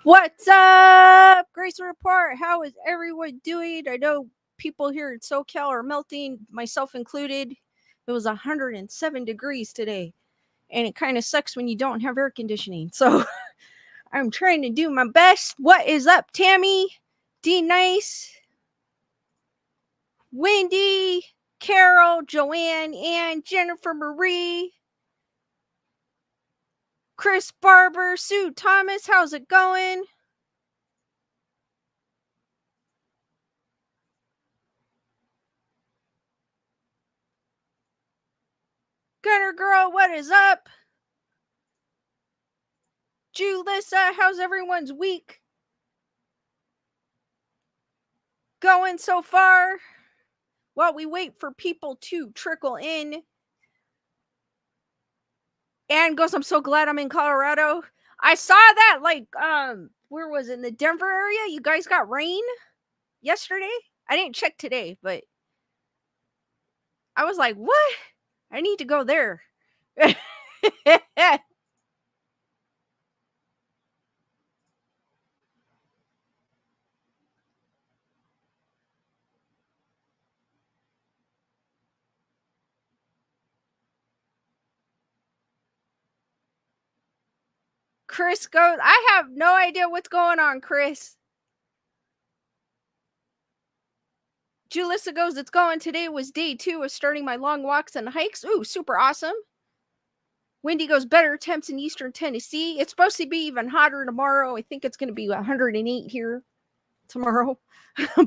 What's up, Grace Report? How is everyone doing? I know people here in SoCal are melting, myself included. It was 107 degrees today, and it kind of sucks when you don't have air conditioning. So I'm trying to do my best. What is up, Tammy? D Nice, Wendy, Carol, Joanne, Ann, Jennifer Marie, Chris Barber, Sue Thomas. How's it going? Gunner Girl, what is up? Julissa, how's everyone's week going so far? While we wait for people to trickle in. Ann goes, I'm so glad I'm in Colorado. I saw that, where was it? In the Denver area? You guys got rain yesterday? I didn't check today, but I was like, what? I need to go there. Chris goes, I have no idea what's going on, Chris. Julissa goes, it's going. Today was day 2 of starting my long walks and hikes. Ooh, super awesome. Wendy goes, better temps in eastern Tennessee. It's supposed to be even hotter tomorrow. I think it's going to be 108 here tomorrow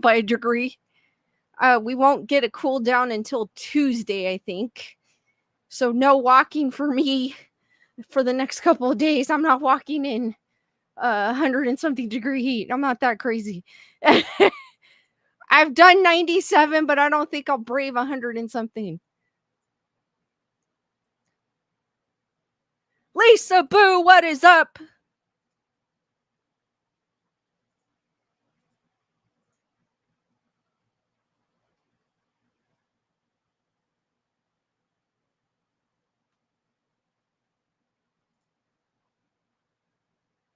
by a degree. We won't get a cool down until Tuesday, I think. So no walking for me for the next couple of days. I'm not walking in 100 and something degree heat. I'm not that crazy. I've done 97, but I don't think I'll brave 100 and something. Lisa Boo, what is up?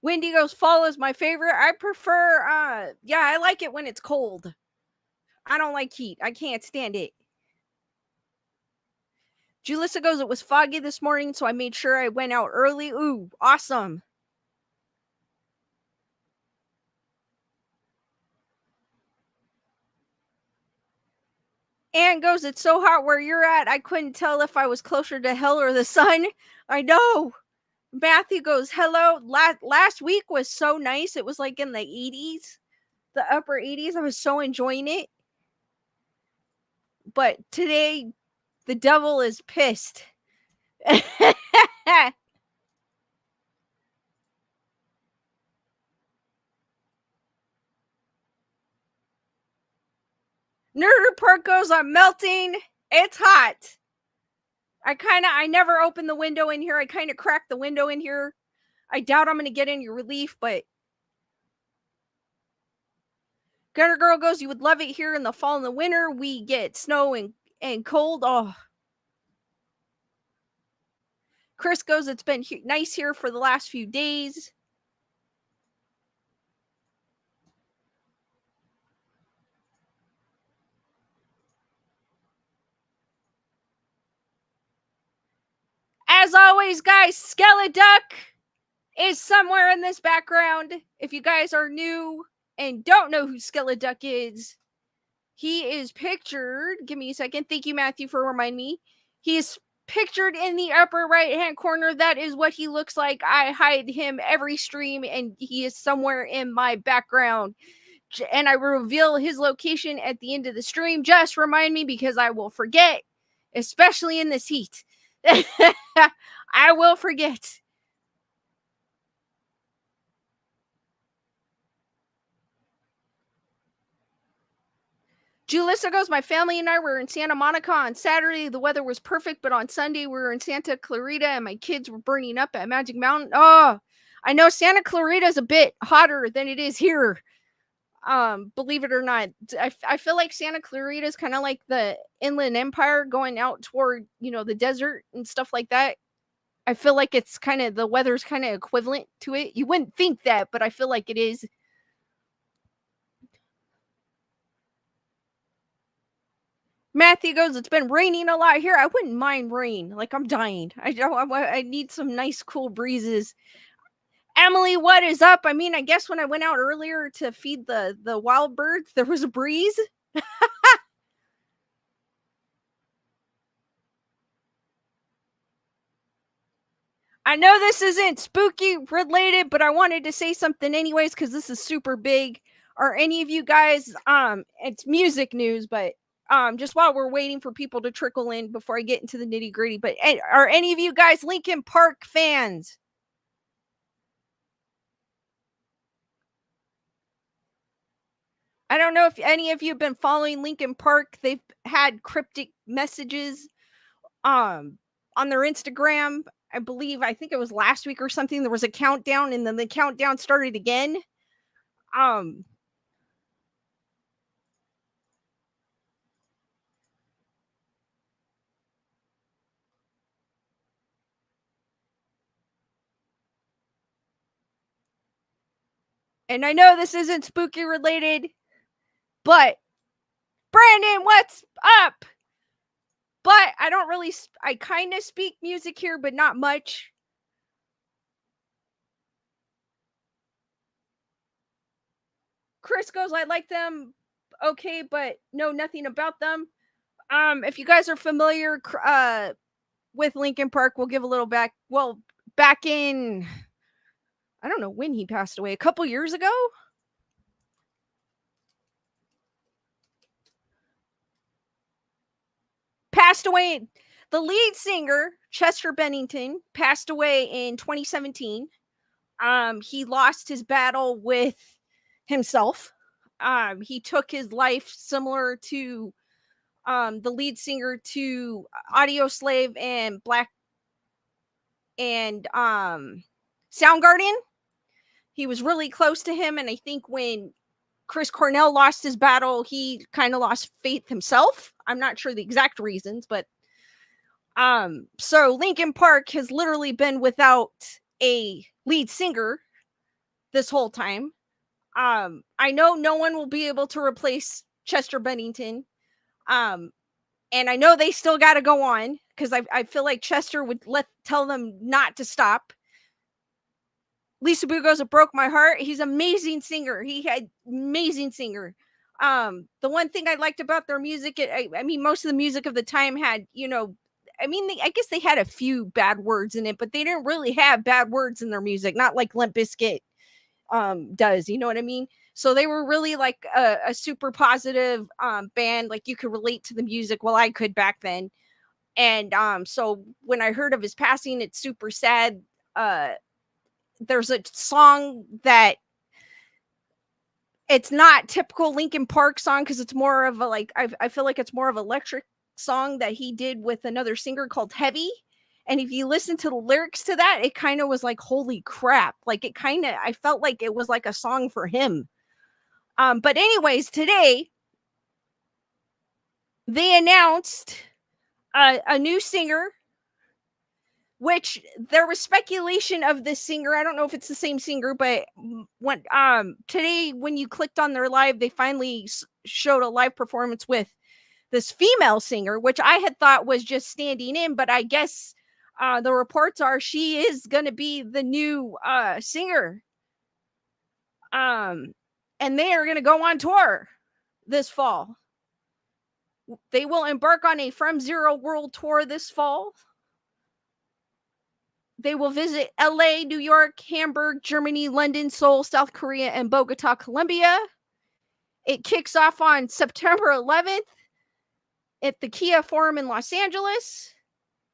Wendy goes, fall is my favorite. I prefer, I like it when it's cold. I don't like heat. I can't stand it. Julissa goes, it was foggy this morning, so I made sure I went out early. Ooh, awesome. Ann goes, it's so hot where you're at. I couldn't tell if I was closer to hell or the sun. I know. Matthew goes, hello. Last week was so nice. It was like in the 80s, the upper 80s. I was so enjoying it. But today, the devil is pissed. Nerd Report goes, I'm melting. It's hot. I never open the window in here. I kind of cracked the window in here. I doubt I'm going to get any relief, but Gunner Girl goes, you would love it here in the fall and the winter. We get snow and cold. Oh. Chris goes, it's been nice here for the last few days. As always, guys, Skeleduck is somewhere in this background. If you guys are new and don't know who Skeleduck is, he is pictured. Give me a second. Thank you, Matthew, for reminding me. He is pictured in the upper right-hand corner. That is what he looks like. I hide him every stream, and he is somewhere in my background. And I reveal his location at the end of the stream. Just remind me because I will forget, especially in this heat. I will forget. Julissa goes, my family and I were in Santa Monica on Saturday. The weather was perfect, but on Sunday we were in Santa Clarita and my kids were burning up at Magic Mountain. Oh, I know Santa Clarita is a bit hotter than it is here. Believe it or not. I feel like Santa Clarita is kind of like the Inland Empire going out toward, the desert and stuff like that. I feel like it's kind of the weather's kind of equivalent to it. You wouldn't think that, but I feel like it is. Matthew goes, it's been raining a lot here. I wouldn't mind rain. Like, I'm dying. I don't. I need some nice, cool breezes. Emily, what is up? I mean, I guess when I went out earlier to feed the wild birds, there was a breeze. I know this isn't spooky related, but I wanted to say something anyways because this is super big. Are any of you guys it's music news, but just while we're waiting for people to trickle in before I get into the nitty-gritty, but are any of you guys Linkin Park fans? I don't know if any of you have been following Linkin Park. They've had cryptic messages um on their Instagram. I think it was last week or something. There was a countdown and then the countdown started again. Um and I know this isn't spooky related, but Brandon, what's up? But I don't really I kind of speak music here, but not much. Chris goes, I like them okay, but know nothing about them. If you guys are familiar with Linkin Park, we'll give a little back. Well, back in I don't know when he passed away, a couple years ago. Passed away. The lead singer, Chester Bennington, passed away in 2017. He lost his battle with himself. He took his life similar to the lead singer to Audio Slave and Black and Soundgarden. He was really close to him, and I think when Chris Cornell lost his battle, he kind of lost faith himself. I'm not sure the exact reasons, but so Linkin Park has literally been without a lead singer this whole time. I know no one will be able to replace Chester Bennington. And I know they still got to go on because I feel like Chester would tell them not to stop. Lisa Bugos, it broke my heart. He's an amazing singer. He had amazing singer. The one thing I liked about their music, I mean, most of the music of the time had, I guess they had a few bad words in it, but they didn't really have bad words in their music, not like Limp Bizkit does, you know what I mean? So they were really like a super positive band, like you could relate to the music. Well, I could back then. And so when I heard of his passing, it's super sad. There's a song that it's not typical Linkin Park song because it's more of a I feel like it's more of electric song that he did with another singer called Heavy. And if you listen to the lyrics to that, it kind of was like, holy crap. Like I felt like it was like a song for him. But anyways, today they announced a new singer, which there was speculation of this singer. I don't know if it's the same singer, but when today when you clicked on their live, they finally showed a live performance with this female singer, which I had thought was just standing in, but I guess the reports are she is going to be the new singer. And they are going to go on tour this fall. They will embark on a From Zero World Tour this fall. They will visit LA, New York, Hamburg, Germany, London, Seoul, South Korea, and Bogota, Colombia. It kicks off on September 11th at the Kia Forum in Los Angeles.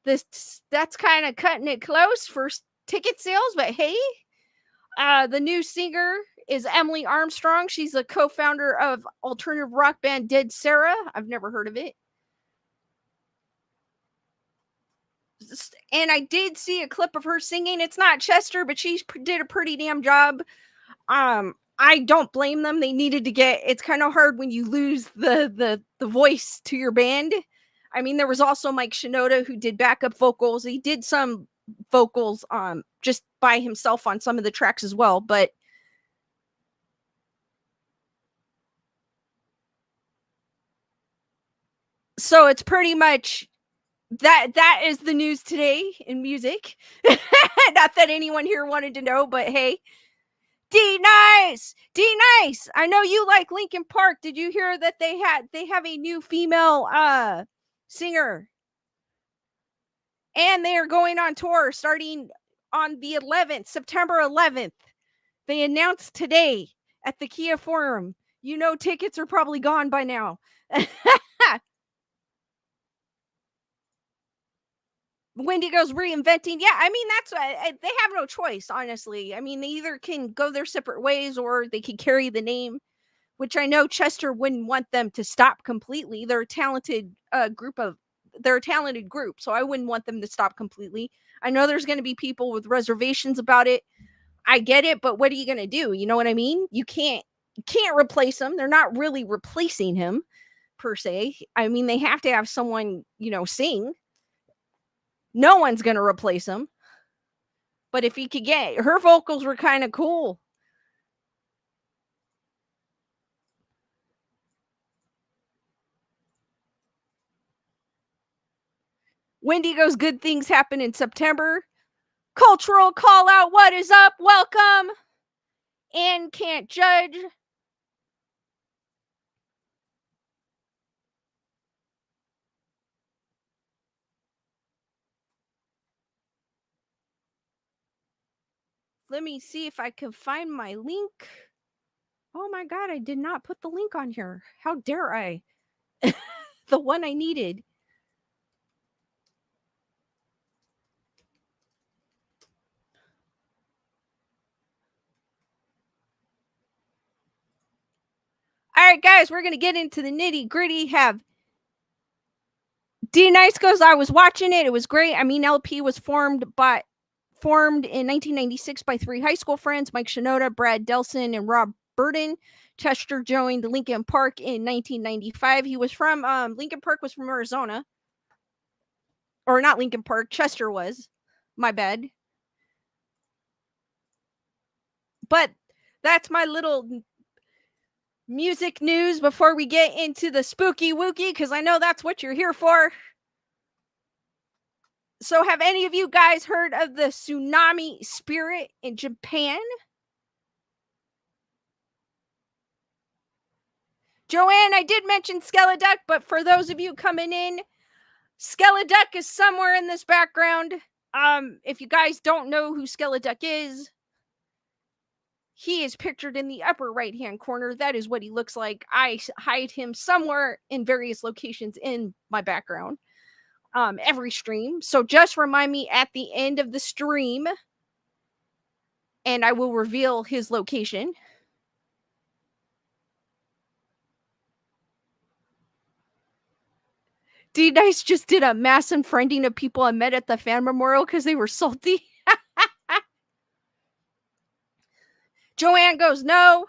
That's kind of cutting it close for ticket sales, but hey, the new singer is Emily Armstrong. She's a co-founder of alternative rock band Dead Sarah. I've never heard of it. And I did see a clip of her singing. It's not Chester, but she did a pretty damn job. I don't blame them. They needed to it's kind of hard when you lose the voice to your band. I mean, there was also Mike Shinoda who did backup vocals. He did some vocals just by himself on some of the tracks as well, but so it's pretty much that is the news today in music. Not that anyone here wanted to know, but hey, D Nice, D Nice. I know you like Linkin Park. Did you hear that they have a new female singer, and they are going on tour starting on the 11th, September 11th. They announced today at the Kia Forum. You know, tickets are probably gone by now. Wendigo's reinventing. Yeah, I mean, that's they have no choice, honestly. I mean, they either can go their separate ways or they can carry the name, which I know Chester wouldn't want them to stop completely. They're a talented they're a talented group, so I wouldn't want them to stop completely. I know there's going to be people with reservations about it. I get it, but what are you going to do? You know what I mean? You can't replace them. They're not really replacing him per se. I mean, they have to have someone, sing. No one's going to replace him. But if he could get her vocals were kind of cool. Wendigo's good things happen in September. Cultural call out. What is up? Welcome. And can't judge. Let me see if I can find my link. Oh my God, I did not put the link on here. How dare I? The one I needed. All right, guys, we're going to get into the nitty gritty. Have D Nice goes, I was watching it. It was great. I mean, LP was formed in 1996 by three high school friends, Mike Shinoda, Brad Delson, and Rob Burden. Chester joined Linkin Park in 1995. He was from, Linkin Park was from Arizona. Or not Linkin Park, Chester was. My bad. But that's my little music news before we get into the spooky wookie, because I know that's what you're here for. So have any of you guys heard of the tsunami spirit in Japan? Joanne, I did mention Skeleduck, but for those of you coming in, Skeleduck is somewhere in this background. If you guys don't know who Skeleduck is, he is pictured in the upper right-hand corner. That is what he looks like. I hide him somewhere in various locations in my background. Every stream. So just remind me at the end of the stream, and I will reveal his location. D Nice just did a mass unfriending of people I met at the fan memorial because they were salty. Joanne goes, no.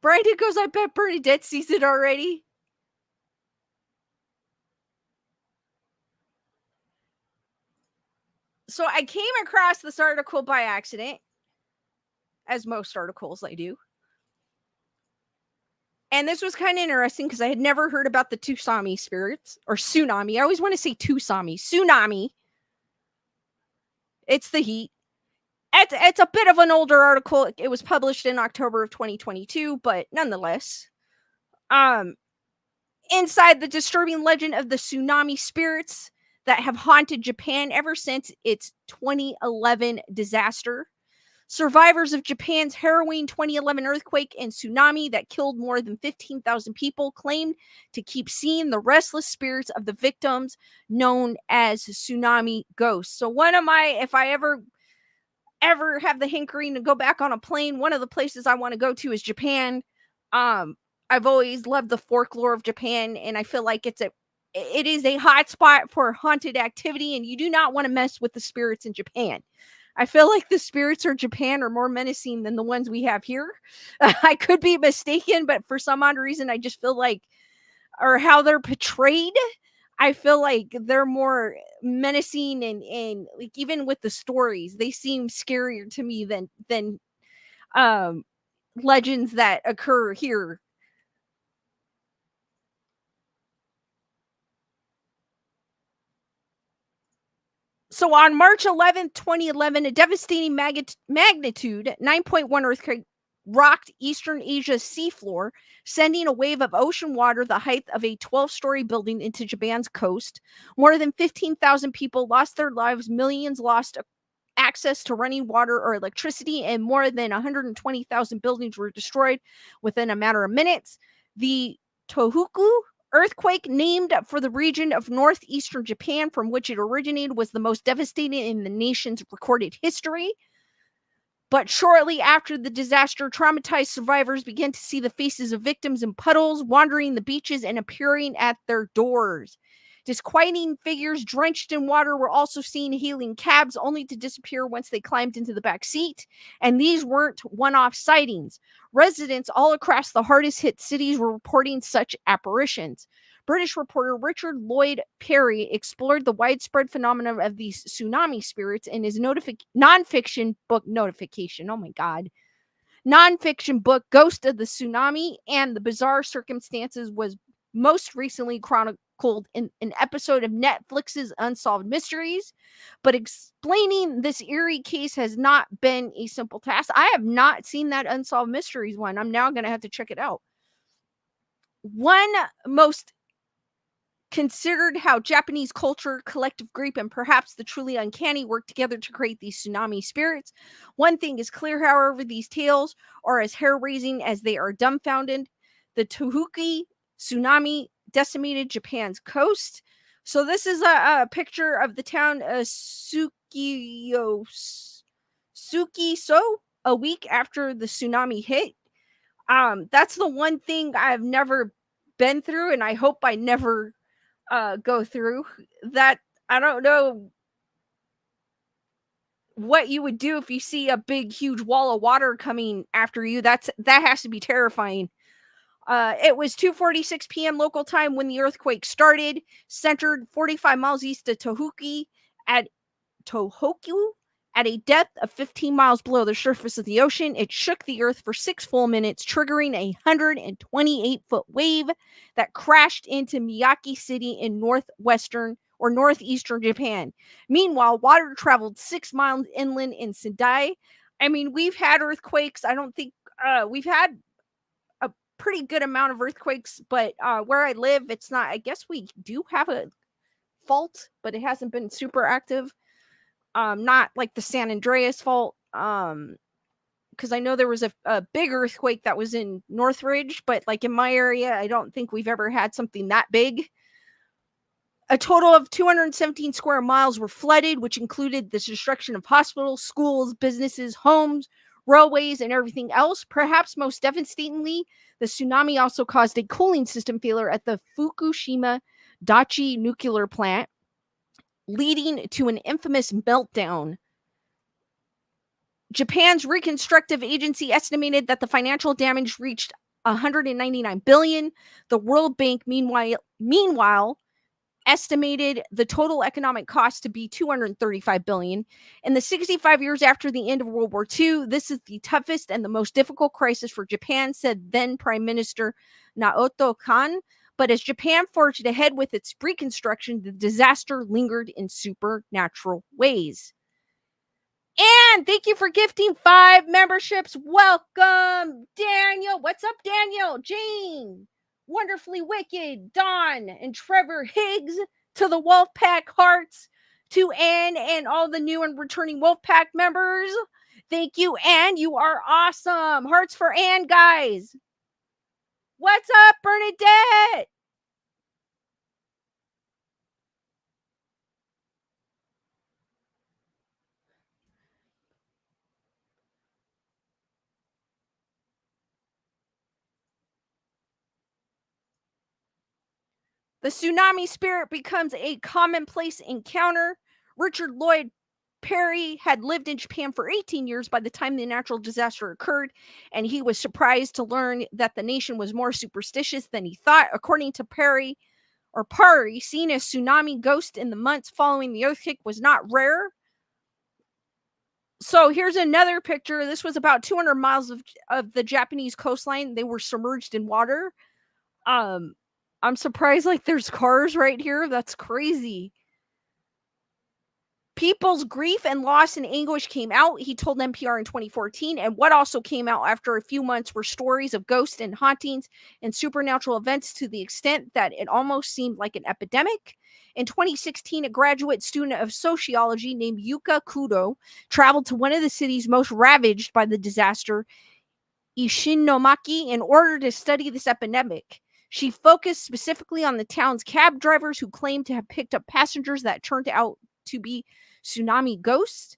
Brandon goes, I bet Bernadette sees it already. So I came across this article by accident, as most articles I do. And this was kind of interesting because I had never heard about the Tsunami spirits, or tsunami. I always want to say Tsunami. It's the heat. It's a bit of an older article. It was published in October of 2022, but nonetheless. Inside the disturbing legend of the tsunami spirits that have haunted Japan ever since its 2011 disaster. Survivors of Japan's harrowing 2011 earthquake and tsunami that killed more than 15,000 people claimed to keep seeing the restless spirits of the victims known as tsunami ghosts. So if I ever have the hankering to go back on a plane, one of the places I want to go to is Japan. I've always loved the folklore of Japan, and I feel like it is a hot spot for haunted activity, and you do not want to mess with the spirits in Japan. I feel like the spirits in Japan are more menacing than the ones we have here. I could be mistaken, but for some odd reason, I just feel like, or how they're portrayed, I feel like they're more menacing and like even with the stories, they seem scarier to me than um legends that occur here. So on March 11th, 2011, a devastating magnitude 9.1 earthquake rocked eastern Asia's seafloor, sending a wave of ocean water the height of a 12-story building into Japan's coast. More than 15,000 people lost their lives, millions lost access to running water or electricity, and more than 120,000 buildings were destroyed within a matter of minutes. The Tohoku earthquake, named for the region of northeastern Japan from which it originated, was the most devastating in the nation's recorded history. But shortly after the disaster, traumatized survivors began to see the faces of victims in puddles, wandering the beaches, and appearing at their doors. Disquieting figures drenched in water were also seen hailing cabs, only to disappear once they climbed into the back seat. And these weren't one off sightings. Residents all across the hardest hit cities were reporting such apparitions. British reporter Richard Lloyd Perry explored the widespread phenomenon of these tsunami spirits in his nonfiction book Notification. Oh my God. Nonfiction book Ghost of the Tsunami, and the bizarre circumstances was most recently chronicled in an episode of Netflix's Unsolved Mysteries. But explaining this eerie case has not been a simple task. I have not seen that Unsolved Mysteries one. I'm now going to have to check it out. One most considered how Japanese culture, collective grief, and perhaps the truly uncanny work together to create these tsunami spirits. One thing is clear, however, these tales are as hair-raising as they are dumbfounded. The Tohoku tsunami decimated Japan's coast. So this is a picture of the town of Sukiso a week after the tsunami hit. That's the one thing I've never been through, and I hope I never go through that. I don't know what you would do if you see a big huge wall of water coming after you. That has to be terrifying. It was 2:46 p.m. local time when the earthquake started, centered 45 miles east of at Tohoku at a depth of 15 miles below the surface of the ocean. It shook the earth for 6 full minutes, triggering a 128-foot wave that crashed into Miyagi City in northeastern Japan. Meanwhile, water traveled 6 miles inland in Sendai. I mean, we've had earthquakes. I don't think we've had a pretty good amount of earthquakes, but where I live, it's not. I guess we do have a fault, but it hasn't been super active. Not like the San Andreas fault, because I know there was a big earthquake that was in Northridge, but like in my area, I don't think we've ever had something that big. A total of 217 square miles were flooded, which included the destruction of hospitals, schools, businesses, homes, railways, and everything else. Perhaps most devastatingly, the tsunami also caused a cooling system failure at the Fukushima Daiichi nuclear plant, leading to an infamous meltdown. Japan's reconstructive agency estimated that the financial damage reached 199 billion. The World Bank, meanwhile, estimated the total economic cost to be 235 billion. In the 65 years after the end of World War II, this is the toughest and the most difficult crisis for Japan, said then Prime Minister Naoto Kan. But as Japan forged ahead with its reconstruction, the disaster lingered in supernatural ways. And thank you for gifting 5 memberships. Welcome, Daniel. What's up, Daniel? Jane, Wonderfully Wicked, Don, and Trevor Higgs, to the Wolfpack Hearts, to Ann and all the new and returning Wolfpack members. Thank you, Ann. You are awesome. Hearts for Ann, guys. What's up, Bernadette? The tsunami spirit becomes a commonplace encounter. Richard Lloyd Perry had lived in Japan for 18 years by the time the natural disaster occurred, and he was surprised to learn that the nation was more superstitious than he thought. According to Perry, or Pari, seen as tsunami ghost in the months following the earthquake, was not rare. So here's another picture. This was about 200 miles of the Japanese coastline. They were submerged in water. Um, I'm surprised like there's cars right here. That's crazy. People's grief and loss and anguish came out, he told NPR in 2014. And what also came out after a few months were stories of ghosts and hauntings and supernatural events to the extent that it almost seemed like an epidemic. In 2016, a graduate student of sociology named Yuka Kudo traveled to one of the cities most ravaged by the disaster, Ishinomaki, in order to study this epidemic. She focused specifically on the town's cab drivers who claimed to have picked up passengers that turned out to be tsunami ghosts.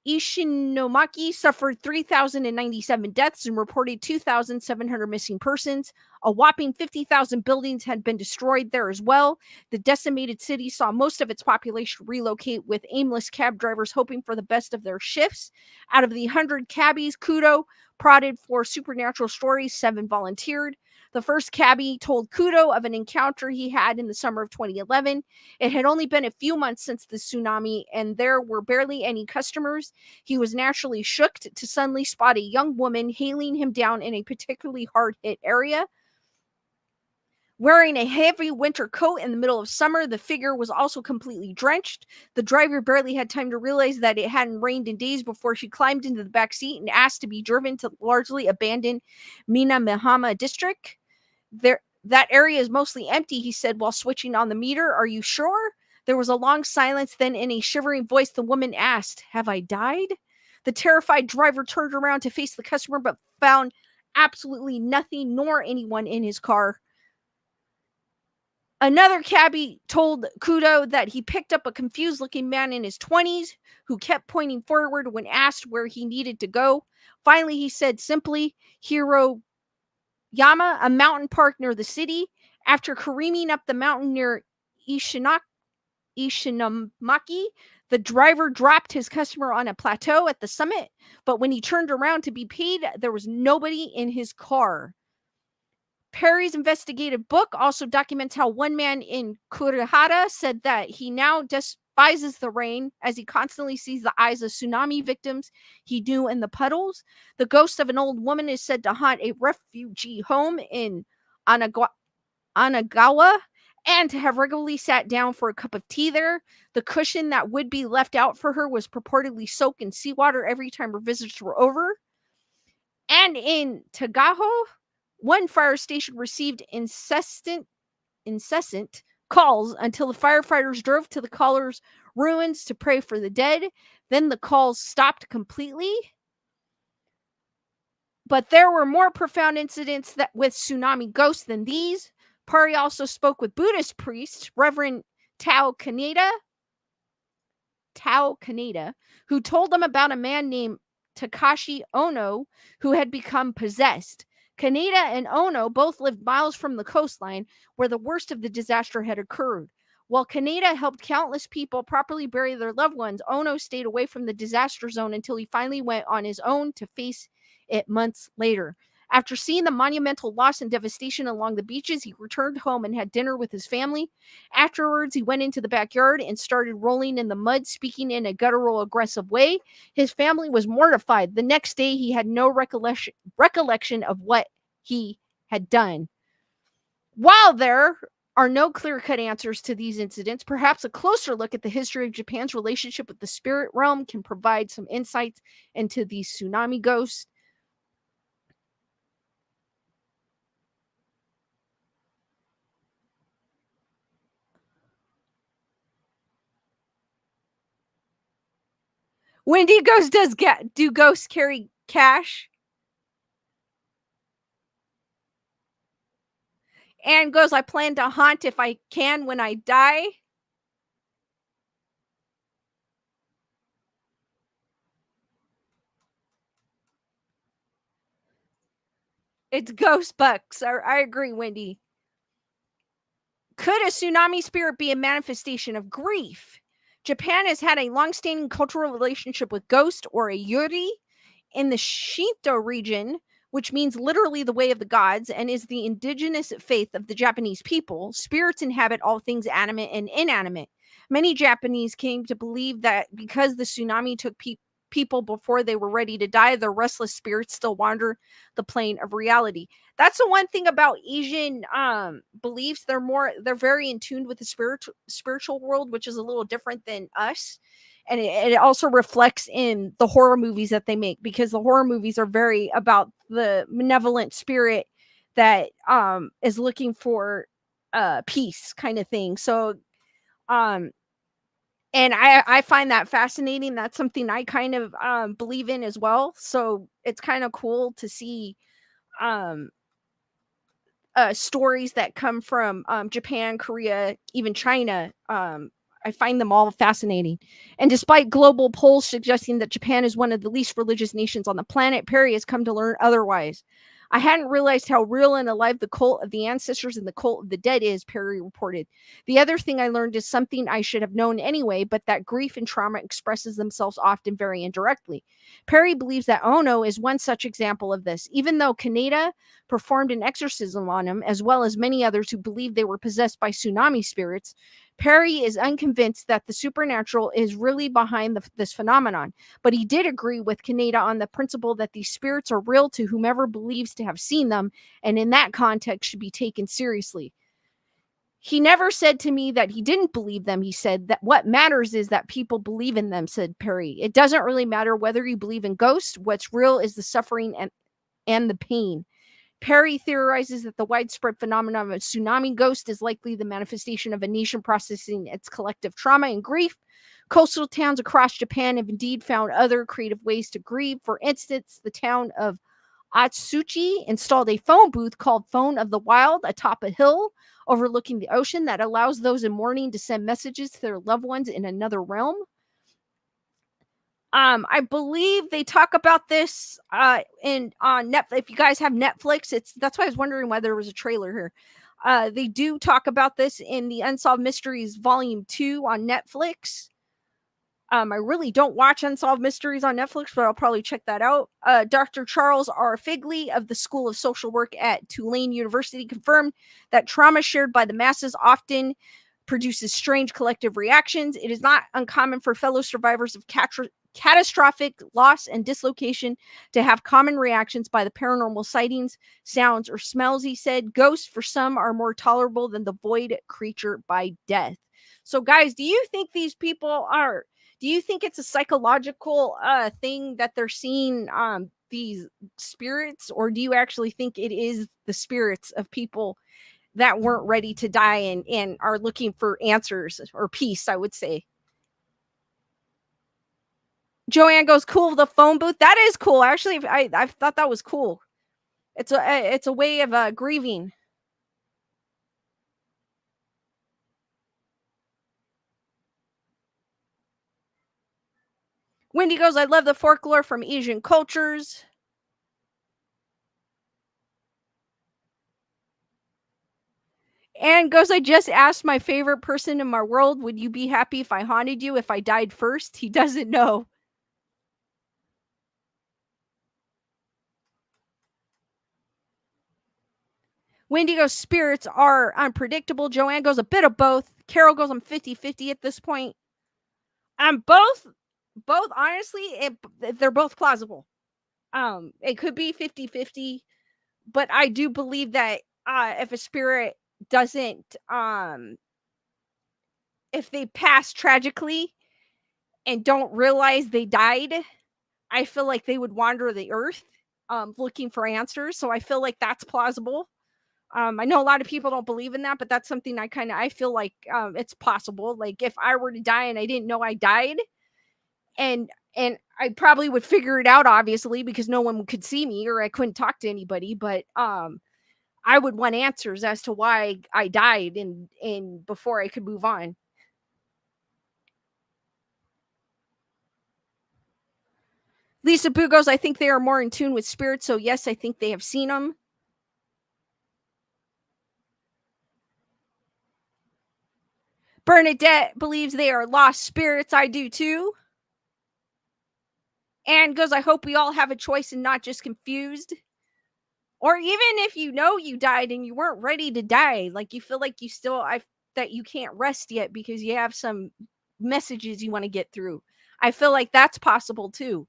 Ishinomaki suffered 3,097 deaths and reported 2,700 missing persons. A whopping 50,000 buildings had been destroyed there as well. The decimated city saw most of its population relocate, with aimless cab drivers hoping for the best of their shifts. Out of the 100 cabbies Kudo prodded for supernatural stories, 7 volunteered. The first cabbie told Kudo of an encounter he had in the summer of 2011. It had only been a few months since the tsunami, and there were barely any customers. He was naturally shook to suddenly spot a young woman hailing him down in a particularly hard-hit area. Wearing a heavy winter coat in the middle of summer, the figure was also completely drenched. The driver barely had time to realize that it hadn't rained in days before she climbed into the back seat and asked to be driven to the largely abandoned Minamihama district. That area is mostly empty, he said while switching on the meter. Are you sure? There was a long silence. Then in a shivering voice, the woman asked, have I died? The terrified driver turned around to face the customer, but found absolutely nothing nor anyone in his car. Another cabbie told Kudo that he picked up a confused looking man in his 20s who kept pointing forward when asked where he needed to go. Finally, he said simply, Hiro Yama, a mountain park near the city. After careening up the mountain near Ishinomaki, the driver dropped his customer on a plateau at the summit, but when he turned around to be paid, there was nobody in his car. Perry's investigative book also documents how one man in Kurihara said that he now despises the rain as he constantly sees the eyes of tsunami victims he knew in the puddles. The ghost of an old woman is said to haunt a refugee home in Anagawa and to have regularly sat down for a cup of tea there. The cushion that would be left out for her was purportedly soaked in seawater every time her visits were over. And in Tagaho, one fire station received incessant calls until the firefighters drove to the caller's ruins to pray for the dead. Then the calls stopped completely. But there were more profound incidents with tsunami ghosts than these. Pari also spoke with Buddhist priest Reverend Tao Kaneda, who told them about a man named Takashi Ono who had become possessed. Kaneda and Ono both lived miles from the coastline where the worst of the disaster had occurred. While Kaneda helped countless people properly bury their loved ones, Ono stayed away from the disaster zone until he finally went on his own to face it months later. After seeing the monumental loss and devastation along the beaches, he returned home and had dinner with his family. Afterwards, he went into the backyard and started rolling in the mud, speaking in a guttural, aggressive way. His family was mortified. The next day, he had no recollection of what he had done. While there are no clear-cut answers to these incidents, perhaps a closer look at the history of Japan's relationship with the spirit realm can provide some insights into these tsunami ghosts. Wendy goes, do ghosts carry cash? Anne goes, I plan to haunt if I can when I die. It's ghost bucks. I agree, Wendy. Could a tsunami spirit be a manifestation of grief? Japan has had a long-standing cultural relationship with ghosts, or a yuri, in the Shinto region, which means literally the way of the gods and is the indigenous faith of the Japanese people. Spirits inhabit all things animate and inanimate. Many Japanese came to believe that because the tsunami took people before they were ready to die, their restless spirits still wander the plane of reality. That's the one thing about Asian beliefs. They're very in tune with the spiritual world, which is a little different than us. And it also reflects in the horror movies that they make, because the horror movies are very about the malevolent spirit that is looking for peace, kind of thing. So um and I find that fascinating. That's something I kind of believe in as well. So it's kind of cool to see um stories that come from Japan, Korea, even China. I find them all fascinating. And despite global polls suggesting that Japan is one of the least religious nations on the planet, Perry has come to learn otherwise. I hadn't realized how real and alive the cult of the ancestors and the cult of the dead is, Perry reported. The other thing I learned is something I should have known anyway, but that grief and trauma expresses themselves often very indirectly. Perry believes that Ono is one such example of this. Even though Kaneda performed an exorcism on him, as well as many others who believed they were possessed by tsunami spirits, Perry is unconvinced that the supernatural is really behind this phenomenon, but he did agree with Kaneda on the principle that these spirits are real to whomever believes to have seen them, and in that context should be taken seriously. He never said to me that he didn't believe them. He said that what matters is that people believe in them, said Perry. It doesn't really matter whether you believe in ghosts. What's real is the suffering and the pain. Perry theorizes that the widespread phenomenon of a tsunami ghost is likely the manifestation of a nation processing its collective trauma and grief. Coastal towns across Japan have indeed found other creative ways to grieve. For instance, the town of Atsuchi installed a phone booth called Phone of the Wild atop a hill overlooking the ocean that allows those in mourning to send messages to their loved ones in another realm. I believe they talk about this in on Netflix. If you guys have Netflix, that's why I was wondering why there was a trailer here. They do talk about this in the Unsolved Mysteries Volume 2 on Netflix. I really don't watch Unsolved Mysteries on Netflix, but I'll probably check that out. Dr. Charles R. Figley of the School of Social Work at Tulane University confirmed that trauma shared by the masses often produces strange collective reactions. It is not uncommon for fellow survivors of catastrophic loss and dislocation to have common reactions by the paranormal sightings, sounds, or smells, he said. Ghosts, for some, are more tolerable than the void creature by death. So, guys, do you think these people are? Do you think it's a psychological thing that they're seeing these spirits, or do you actually think it is the spirits of people that weren't ready to die and are looking for answers or peace, I would say? Joanne goes, cool, the phone booth. That is cool. Actually, I thought that was cool. It's a way of grieving. Wendy goes, I love the folklore from Asian cultures. And goes, I just asked my favorite person in my world, would you be happy if I haunted you if I died first? He doesn't know. Wendy goes, spirits are unpredictable. Joanne goes, a bit of both. Carol goes, I'm 50-50 at this point. I'm both, honestly, they're both plausible. It could be 50-50, but I do believe that if a spirit doesn't, if they pass tragically and don't realize they died, I feel like they would wander the earth looking for answers. So I feel like that's plausible. I know a lot of people don't believe in that, but that's something I feel like it's possible. Like if I were to die and I didn't know I died, and I probably would figure it out, obviously, because no one could see me or I couldn't talk to anybody. But I would want answers as to why I died and before I could move on. Lisa Boo goes, I think they are more in tune with spirits. So yes, I think they have seen them. Bernadette believes they are lost spirits. I do too. And goes, I hope we all have a choice and not just confused. Or even if you know you died and you weren't ready to die, like you feel like you still that you can't rest yet because you have some messages you want to get through. I feel like that's possible too.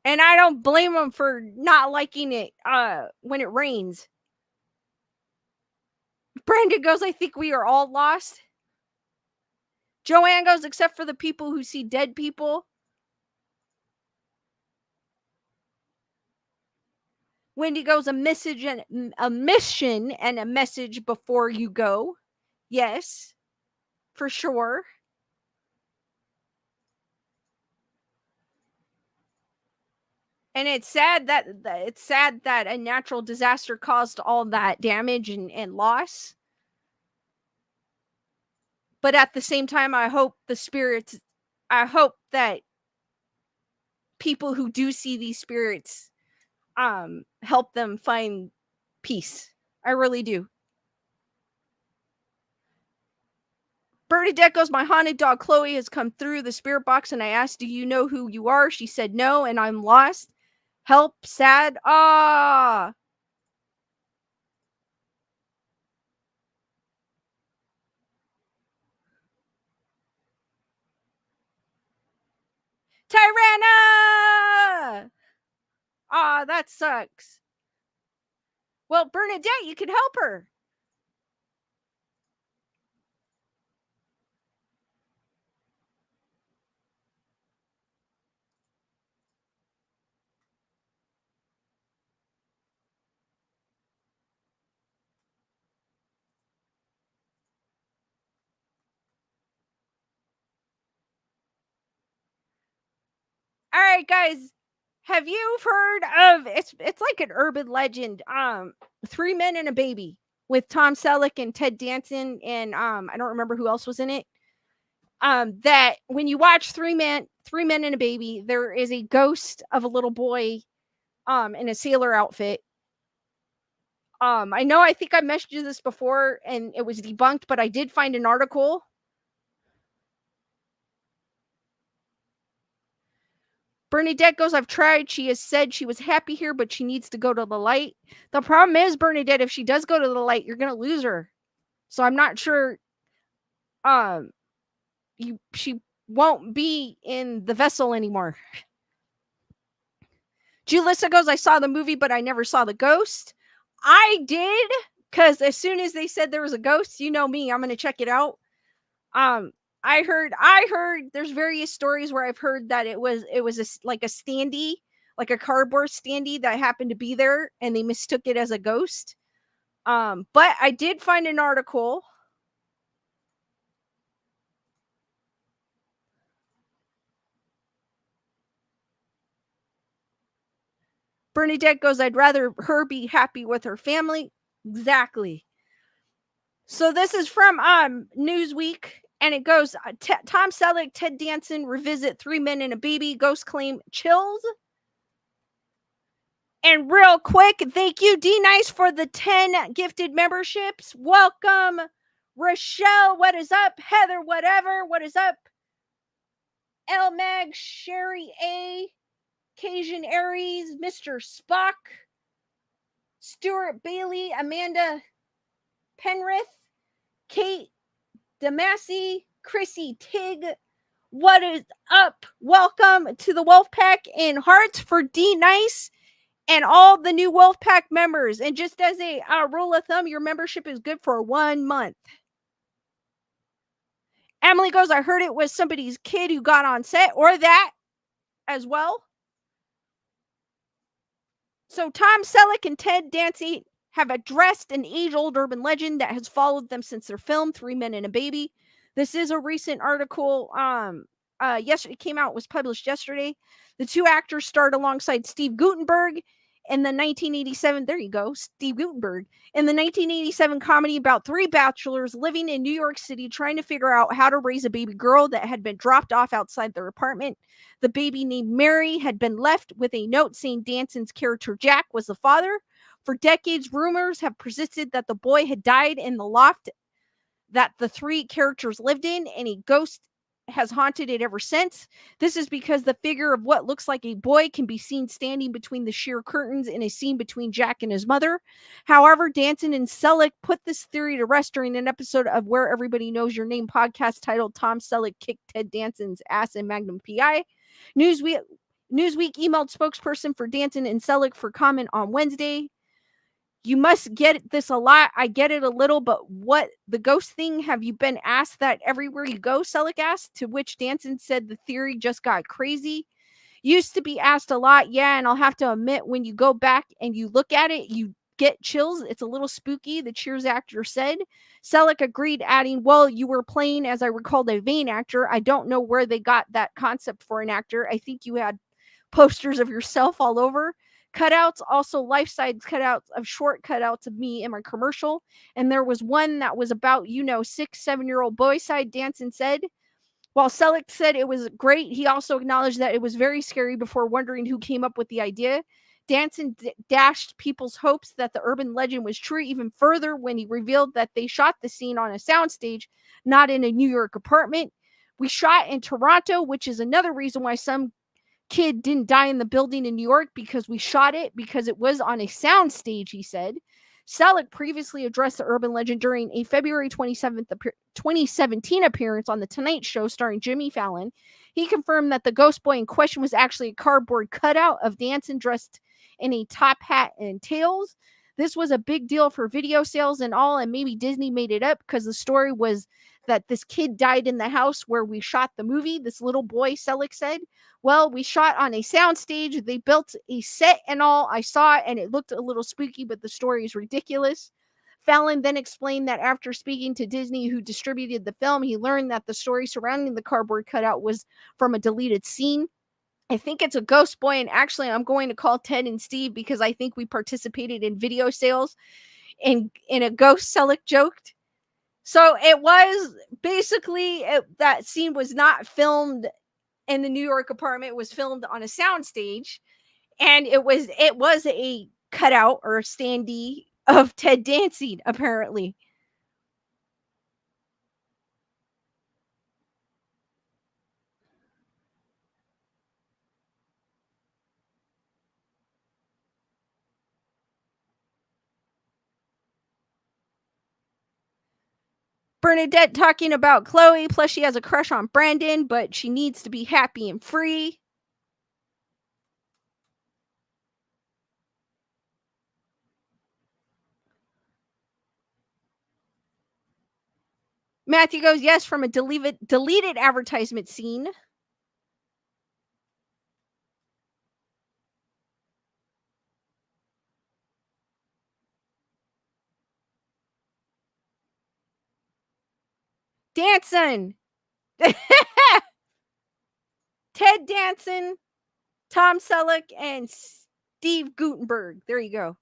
And I don't blame them for not liking it when it rains. Brandon goes, I think we are all lost. Joanne goes, except for the people who see dead people. Wendy goes, a mission and a message before you go. Yes, for sure. And it's sad that a natural disaster caused all that damage and loss. But at the same time, I hope that people who do see these spirits help them find peace. I really do. Bernadette goes, my haunted dog Chloe has come through the spirit box and I asked, do you know who you are? She said no, and I'm lost. Help, sad. Ah. Tyranna! Ah, that sucks. Well, Bernadette, you can help her. All right, guys. Have you heard of it's like an urban legend, Three Men and a Baby with Tom Selleck and Ted Danson and I don't remember who else was in it. That when you watch Three Men and a Baby, there is a ghost of a little boy in a sailor outfit. I think I mentioned you this before and it was debunked, but I did find an article. Bernadette goes, I've tried. She has said she was happy here, but she needs to go to the light. The problem is, Bernadette, if she does go to the light, you're gonna lose her. So I'm not sure um she won't be in the vessel anymore. Julissa goes, I saw the movie, but I never saw the ghost. I did, because as soon as they said there was a ghost, you know me, I'm gonna check it out. Um, I heard there's various stories where I've heard that it was like a standee, like a cardboard standee that happened to be there and they mistook it as a ghost. But I did find an article. Bernadette goes, I'd rather her be happy with her family. Exactly. So this is from Newsweek, and it goes, Tom Selleck, Ted Danson revisit Three Men and a Baby, ghost claim chills. And real quick, thank you, D Nice, for the 10 gifted memberships. Welcome, Rochelle. What is up? Heather, whatever. What is up? El Mag, Sherry A, Cajun Aries, Mr. Spock, Stuart Bailey, Amanda Penrith, Kate Damasi, Chrissy Tig. What is up? Welcome to the Wolfpack in Hearts for D Nice and all the new Wolfpack members. And just as a rule of thumb, your membership is good for 1 month. Emily goes, I heard it was somebody's kid who got on set, or that as well. So Tom Selleck and Ted Danson have addressed an age-old urban legend that has followed them since their film, Three Men and a Baby. This is a recent article. Yesterday, it came out, was published yesterday. The two actors starred alongside Steve Guttenberg in the 1987, there you go, Steve Gutenberg. In the 1987 comedy about three bachelors living in New York City trying to figure out how to raise a baby girl that had been dropped off outside their apartment. The baby named Mary had been left with a note saying Danson's character Jack was the father. For decades, rumors have persisted that the boy had died in the loft that the three characters lived in, and a ghost has haunted it ever since. This is because the figure of what looks like a boy can be seen standing between the sheer curtains in a scene between Jack and his mother. However, Danson and Selleck put this theory to rest during an episode of Where Everybody Knows Your Name podcast titled Tom Selleck Kicked Ted Danson's Ass in Magnum PI. Newsweek emailed spokesperson for Danson and Selleck for comment on Wednesday. You must get this a lot. I get it a little, but what the ghost thing? Have you been asked that everywhere you go? Selleck asked, to which Danson said the theory just got crazy. Used to be asked a lot, yeah, and I'll have to admit, when you go back and you look at it, you get chills. It's a little spooky, the Cheers actor said. Selleck agreed, adding, well, you were playing, as I recalled, a vain actor. I don't know where they got that concept for an actor. I think you had posters of yourself all over. Cutouts, also life-size cutouts of short cutouts of me in my commercial. And there was one that was about, 6-7-year-old boy side, Danson said. While Selleck said it was great, he also acknowledged that it was very scary before wondering who came up with the idea. Danson dashed people's hopes that the urban legend was true even further when he revealed that they shot the scene on a soundstage, not in a New York apartment. We shot in Toronto, which is another reason why some kid didn't die in the building in New York, because we shot it because it was on a sound stage, he said. Selleck previously addressed the urban legend during a February 2017 appearance on The Tonight Show starring Jimmy Fallon. He confirmed that the ghost boy in question was actually a cardboard cutout of Danson dressed in a top hat and tails. This was a big deal for video sales and all, and maybe Disney made it up because the story was that this kid died in the house where we shot the movie, this little boy, Selleck said. Well, we shot on a soundstage. They built a set and all. I saw it and it looked a little spooky, but the story is ridiculous. Fallon then explained that after speaking to Disney, who distributed the film, he learned that the story surrounding the cardboard cutout was from a deleted scene. I think it's a ghost boy, and actually, I'm going to call Ted and Steve because I think we participated in video sales in a ghost. Selleck joked. So it was basically that scene was not filmed in the New York apartment. It was filmed on a soundstage, and it was a cutout or a standee of Ted Danson, apparently. Bernadette talking about Chloe, plus she has a crush on Brandon, but she needs to be happy and free. Matthew goes, yes, from a deleted advertisement scene. Danson. Ted Danson, Tom Selleck, and Steve Gutenberg. There you go.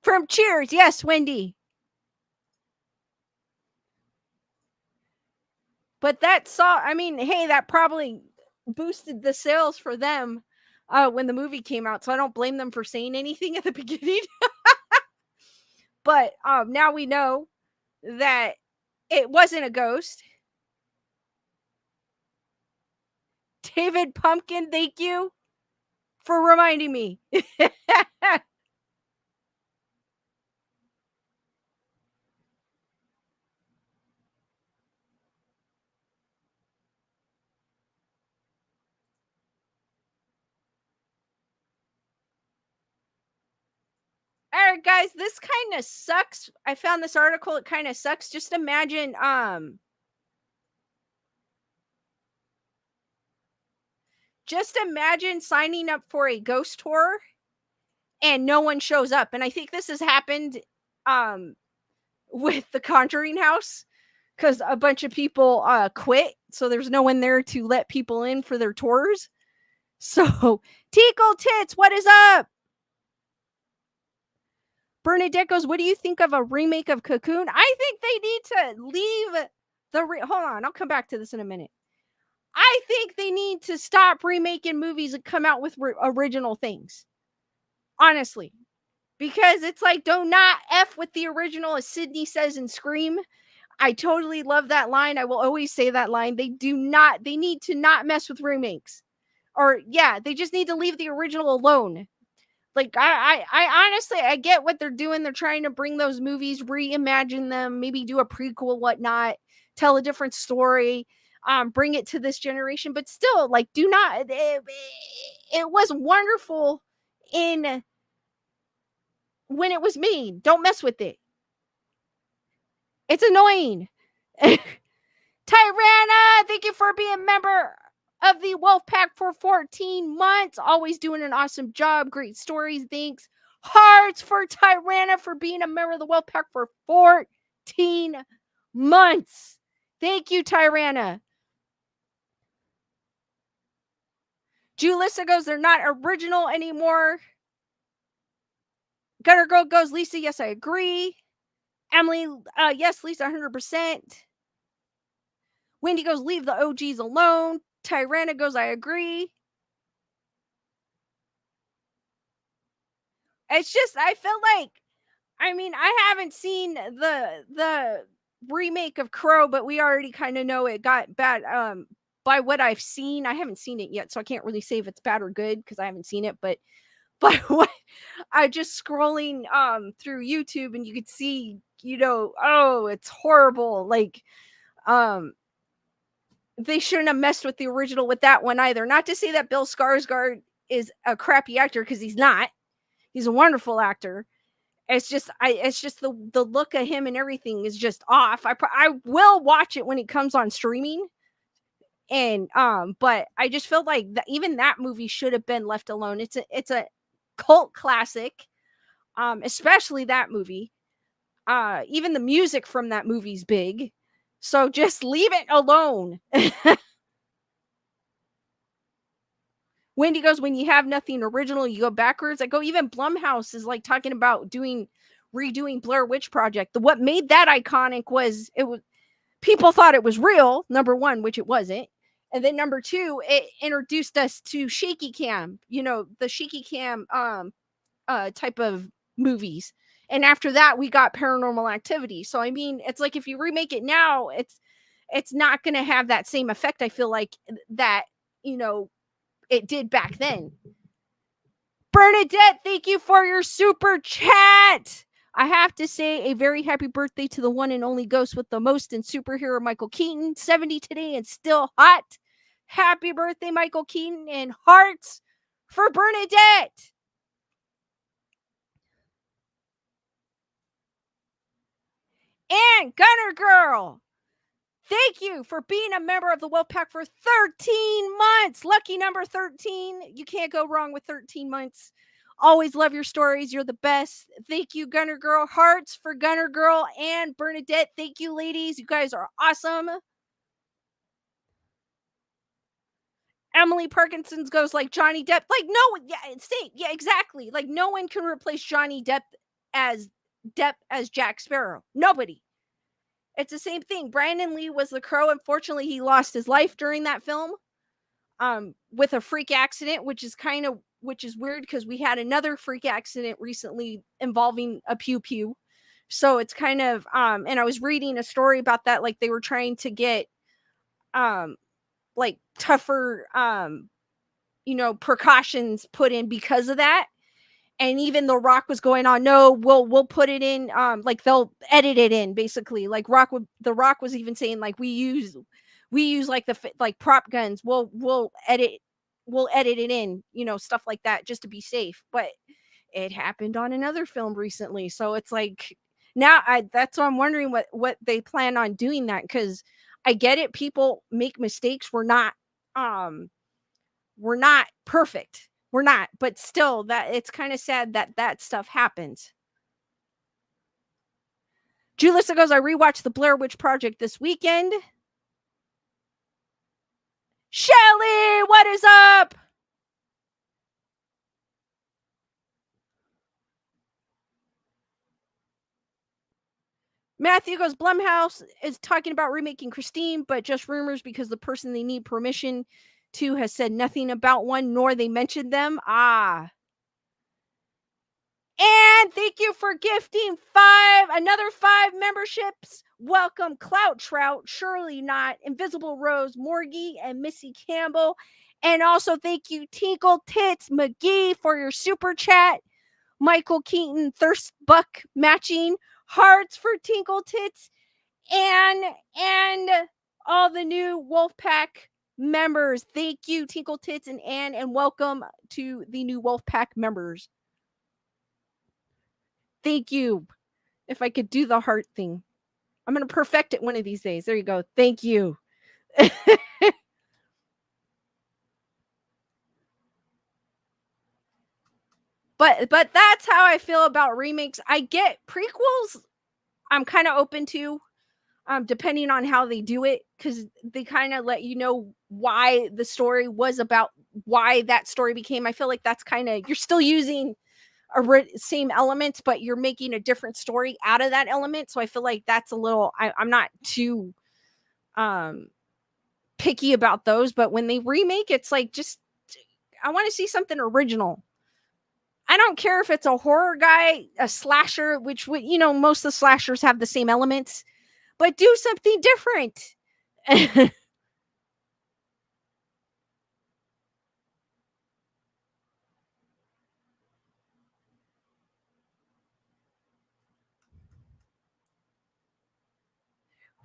From Cheers. Yes, Wendy. But hey, that probably boosted the sales for them when the movie came out. So I don't blame them for saying anything at the beginning. But now we know that it wasn't a ghost. David Pumpkin, thank you for reminding me. guys, this kind of sucks. I found this article. It kind of sucks. Just imagine signing up for a ghost tour and no one shows up. And I think this has happened um with the Conjuring house because a bunch of people quit, so there's no one there to let people in for their tours. So Tickle Tits, what is up? Bernadette goes, what do you think of a remake of Cocoon? I think they need to leave hold on, I'll come back to this in a minute. I think they need to stop remaking movies and come out with original things. Honestly. Because it's like, do not F with the original, as Sydney says in Scream. I totally love that line. I will always say that line. They need to not mess with remakes. Or, yeah, they just need to leave the original alone. Like, I honestly, I get what they're doing. They're trying to bring those movies, reimagine them, maybe do a prequel, whatnot, tell a different story, bring it to this generation. But still, like, do not, it was wonderful when it was made. Don't mess with it. It's annoying. Tyrana, thank you for being a member of the Wolf Pack for 14 months. Always doing an awesome job. Great stories. Thanks. Hearts for Tyrana for being a member of the Wolf Pack for 14 months. Thank you, Tyrana. Julissa goes, they're not original anymore. Gunner Girl goes, Lisa, yes, I agree. Emily, yes, Lisa, 100%. Wendy goes, leave the OGs alone. Tyrana goes, I agree. It's just, I feel like, I mean, I haven't seen the remake of Crow, but we already kind of know it got bad. By what I've seen, I haven't seen it yet, so I can't really say if it's bad or good because I haven't seen it. But what I just scrolling through YouTube and you could see, oh, it's horrible. Like, they shouldn't have messed with the original with that one either. Not to say that Bill Skarsgård is a crappy actor, because he's not. He's a wonderful actor. It's just the look of him and everything is just off. I will watch it when it comes on streaming. And but I just felt like even that movie should have been left alone. It's a cult classic. Especially that movie. Even the music from that movie's big. So just leave it alone. Wendy goes, when you have nothing original, you go backwards. I go, even Blumhouse is like talking about redoing Blair Witch Project. What made that iconic was people thought it was real, number one, which it wasn't. And then number two, it introduced us to shaky cam, the shaky cam type of movies. And after that, we got Paranormal Activity. So, I mean, it's like if you remake it now, it's not going to have that same effect, I feel like, that, it did back then. Bernadette, thank you for your super chat. I have to say a very happy birthday to the one and only ghost with the most in superhero, Michael Keaton. 70 today and still hot. Happy birthday, Michael Keaton, and hearts for Bernadette. And Gunner Girl, thank you for being a member of the Wolf Pack for 13 months. Lucky number 13. You can't go wrong with 13 months. Always love your stories. You're the best. Thank you, Gunner Girl. Hearts for Gunner Girl and Bernadette. Thank you, ladies. You guys are awesome. Emily Parkinson's goes like Johnny Depp. Like, no, yeah, exactly. Like, no one can replace Johnny Depp as Jack Sparrow. Nobody. It's the same thing. Brandon Lee was the Crow. Unfortunately, he lost his life during that film with a freak accident, which is weird because we had another freak accident recently involving a pew-pew. So it's kind of, and I was reading a story about that. Like, they were trying to get, like, tougher, precautions put in because of that. And even The Rock was going on, no, we'll put it in, like they'll edit it in, basically. Like The Rock was even saying, like, we use like like prop guns. We'll edit it in, stuff like that, just to be safe. But It happened on another film recently. So it's like now that's why I'm wondering what they plan on doing that, because I get it, people make mistakes. Um we're not perfect. We're not, but still that it's kind of sad that that stuff happens. Julissa goes, I rewatched the Blair Witch Project this weekend. Shelly, what is up? Matthew goes, Blumhouse is talking about remaking Christine, but just rumors because the person they need permission to has said nothing about one, nor they mentioned them. Ah. And thank you for gifting another 5 memberships. Welcome Clout Trout, Shirley Knott, Invisible Rose, Morgie, and Missy Campbell. And also thank you Tinkle Tits McGee for your super chat. Michael Keaton, Thirst Buck matching hearts for Tinkle Tits, and all the new Wolfpack members. Thank you, Tinkle Tits and Ann, and welcome to the new Wolfpack members. Thank you. If I could do the heart thing, I'm going to perfect it one of these days. There you go. Thank you. but that's how I feel about remakes. I get prequels. I'm kind of open to, depending on how they do it, because they kind of let you know why the story was about, why that story became. I feel like that's kind of, you're still using same elements, but you're making a different story out of that element. So I feel like that's a little, I'm not too picky about those. But when they remake, it's like, just, I want to see something original. I don't care if it's a horror guy, a slasher, which would, most of the slashers have the same elements, but do something different.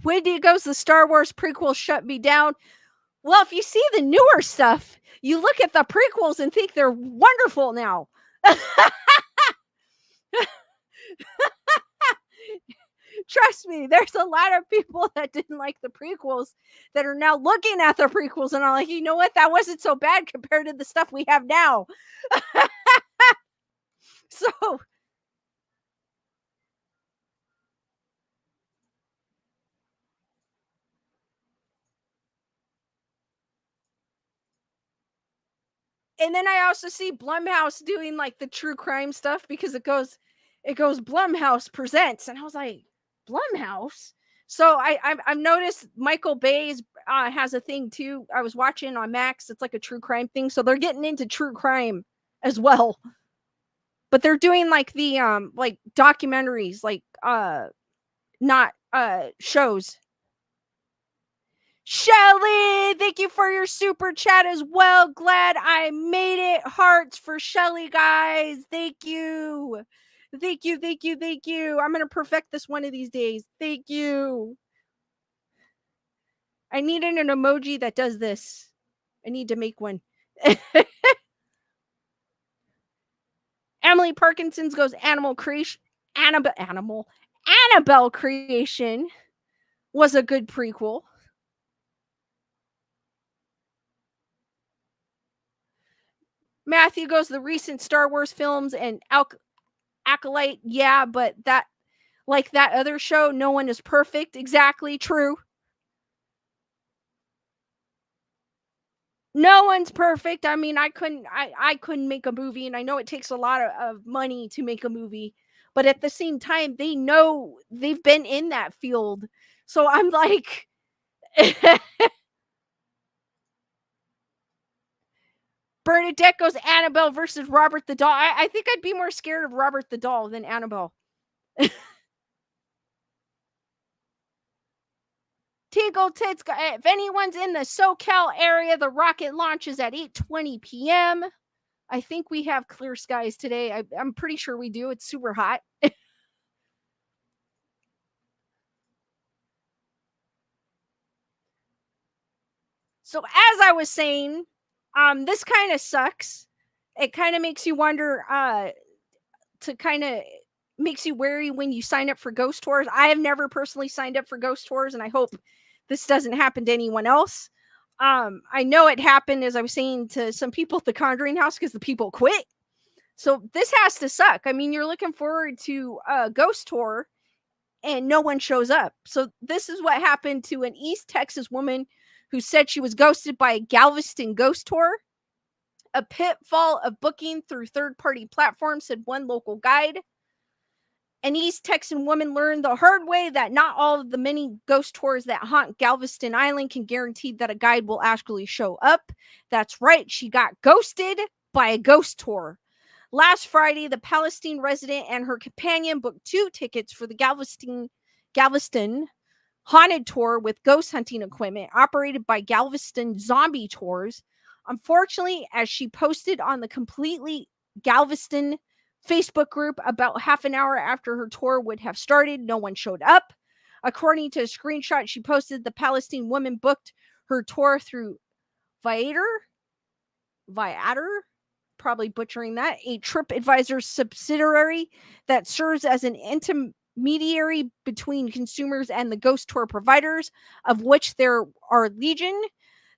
Wendy goes, the Star Wars prequel shut me down. Well, if you see the newer stuff, you look at the prequels and think they're wonderful now. Trust me, there's a lot of people that didn't like the prequels that are now looking at the prequels and are like, you know what? That wasn't so bad compared to the stuff we have now. So, and then I also see Blumhouse doing like the true crime stuff, because it goes Blumhouse presents, and I was like, Blumhouse. So I've noticed Michael Bay's has a thing too. I was watching on Max. It's like a true crime thing, so they're getting into true crime as well. But they're doing like the like documentaries, like not shows. Shelly, thank you for your super chat as well. Glad I made it. Hearts for Shelly, guys. Thank you. Thank you, thank you, thank you. I'm going to perfect this one of these days. Thank you. I needed an emoji that does this. I need to make one. Emily Parkinson's goes Animal Creation. Annabelle Creation was a good prequel. Matthew goes the recent Star Wars films and Acolyte. Yeah, but that, like that other show, no one is perfect. Exactly true. No one's perfect. I mean, I couldn't make a movie, and I know it takes a lot of money to make a movie, but at the same time, they know, they've been in that field. So I'm like, Bernadette goes Annabelle versus Robert the Doll. I think I'd be more scared of Robert the Doll than Annabelle. Tinkle Tits, if anyone's in the SoCal area, the rocket launches at 8:20 p.m. I think we have clear skies today. I'm pretty sure we do. It's super hot. So as I was saying, this kind of sucks. It kind of makes you wonder, to kind of makes you wary when you sign up for ghost tours. I have never personally signed up for ghost tours, and I hope this doesn't happen to anyone else. I know it happened, as I was saying, to some people at the Conjuring House because the people quit. So this has to suck. I mean, you're looking forward to a ghost tour and no one shows up. So this is what happened to an East Texas woman who said she was ghosted by a Galveston ghost tour. A pitfall of booking through third-party platforms, said one local guide. An East Texan woman learned the hard way that not all of the many ghost tours that haunt Galveston Island can guarantee that a guide will actually show up. That's right, she got ghosted by a ghost tour. Last Friday, the Palestine resident and her companion booked 2 tickets for the Galveston haunted tour with ghost hunting equipment operated by Galveston Zombie Tours. Unfortunately, as she posted on the completely Galveston Facebook group about half an hour after her tour would have started, no one showed up. According to a screenshot she posted, the Palestine woman booked her tour through Viator, probably butchering that, a TripAdvisor subsidiary that serves as an intermediary between consumers and the ghost tour providers, of which there are legion.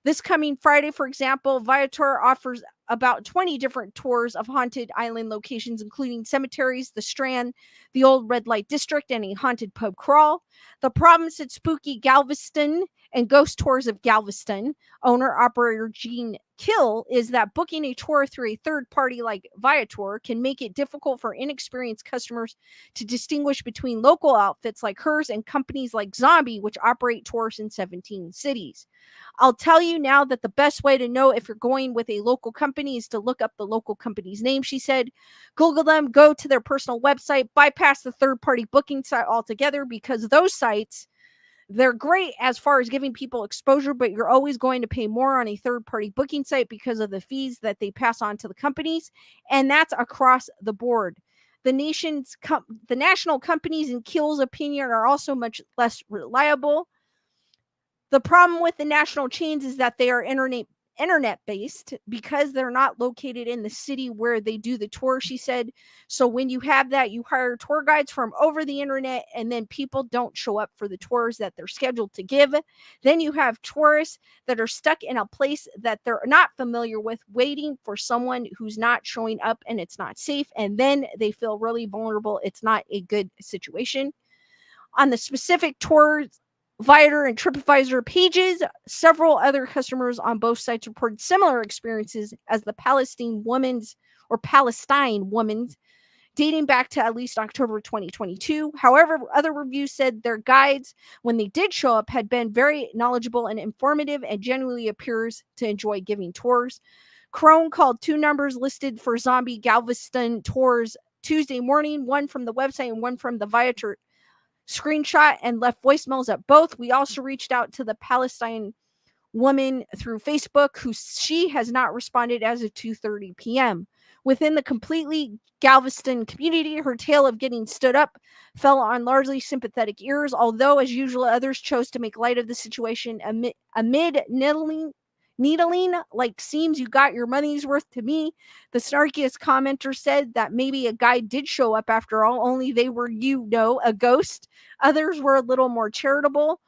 This coming Friday, for example, Viator offers about 20 different tours of haunted island locations, including cemeteries, the Strand, the old red light district, and a haunted pub crawl. The problem, said Spooky Galveston and Ghost Tours of Galveston owner-operator Gene Kill, is that booking a tour through a third party like Viator can make it difficult for inexperienced customers to distinguish between local outfits like hers and companies like Zombie, which operate tours in 17 cities. I'll tell you now that the best way to know if you're going with a local company is to look up the local company's name, she said. Google them, go to their personal website, bypass the third-party booking site altogether, because those sites, they're great as far as giving people exposure, but you're always going to pay more on a third-party booking site because of the fees that they pass on to the companies, and that's across the board. The national companies, in Keel's opinion, are also much less reliable. The problem with the national chains is that they are internet based because they're not located in the city where they do the tour, she said. So when you have that, you hire tour guides from over the internet, and then people don't show up for the tours that they're scheduled to give. Then you have tourists that are stuck in a place that they're not familiar with, waiting for someone who's not showing up, and it's not safe, and then they feel really vulnerable. It's not a good situation. On the specific tours Viator and TripAdvisor pages, several other customers on both sites reported similar experiences as the Palestine woman's, dating back to at least October 2022. However, other reviews said their guides, when they did show up, had been very knowledgeable and informative and genuinely appears to enjoy giving tours. Crone called 2 numbers listed for Zombie Galveston tours Tuesday morning, one from the website and one from the Viator screenshot, and left voicemails at both. We also reached out to the Palestine woman through Facebook, who she has not responded as of 2:30 p.m. Within the completely Galveston community, her tale of getting stood up fell on largely sympathetic ears, although, as usual, others chose to make light of the situation amid needling like seems you got your money's worth to me. The snarkiest commenter said that maybe a guy did show up after all, only they were, a ghost. Others were a little more charitable.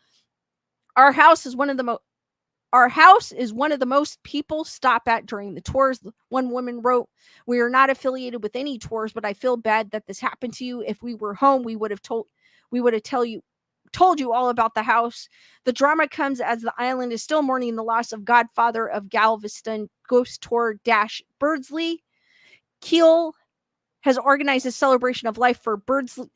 Our house is one of the most people stop at during the tours. One woman wrote, "We are not affiliated with any tours, but I feel bad that this happened to you. If we were home, we would have told you all about the house. The drama comes as the island is still mourning the loss of godfather of Galveston ghost tour Birdsley. Keel has organized a celebration of life for Birdsley,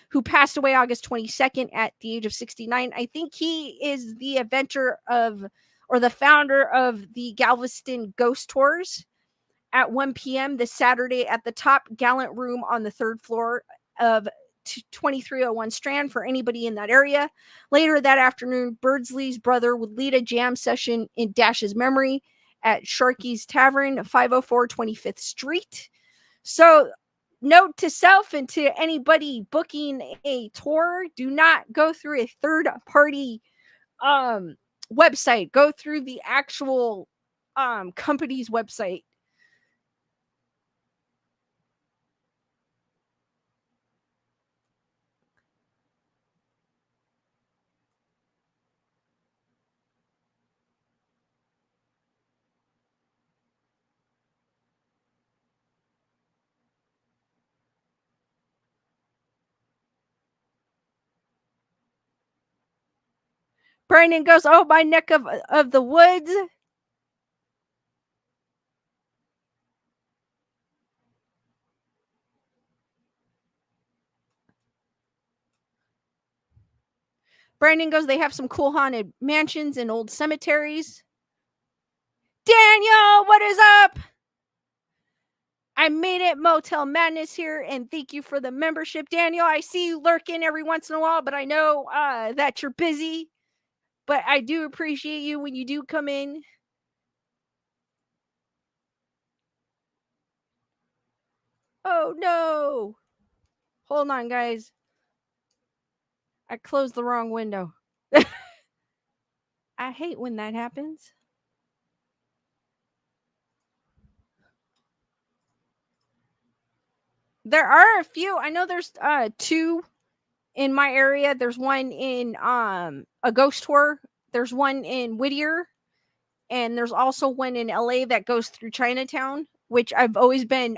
who passed away August 22nd at the age of 69. I think he is the the founder of the Galveston Ghost Tours. At 1 p.m. this Saturday at the Top Gallant Room on the 3rd floor of 2301 Strand for anybody in that area. Later that afternoon, Birdsley's brother would lead a jam session in Dash's memory at Sharky's Tavern, 504 25th Street. So, note to self and to anybody booking a tour, do not go through a third-party website. Go through the actual company's website. Brandon goes, oh, my neck of the woods. Brandon goes, they have some cool haunted mansions and old cemeteries. Daniel, what is up? I made it, Motel Madness here, and thank you for the membership. Daniel, I see you lurking every once in a while, but I know that you're busy. But I do appreciate you when you do come in. Oh, no. Hold on, guys. I closed the wrong window. I hate when that happens. There are a few. I know there's two in my area. There's one in a ghost tour. There's one in Whittier, and there's also one in LA that goes through Chinatown, which I've always been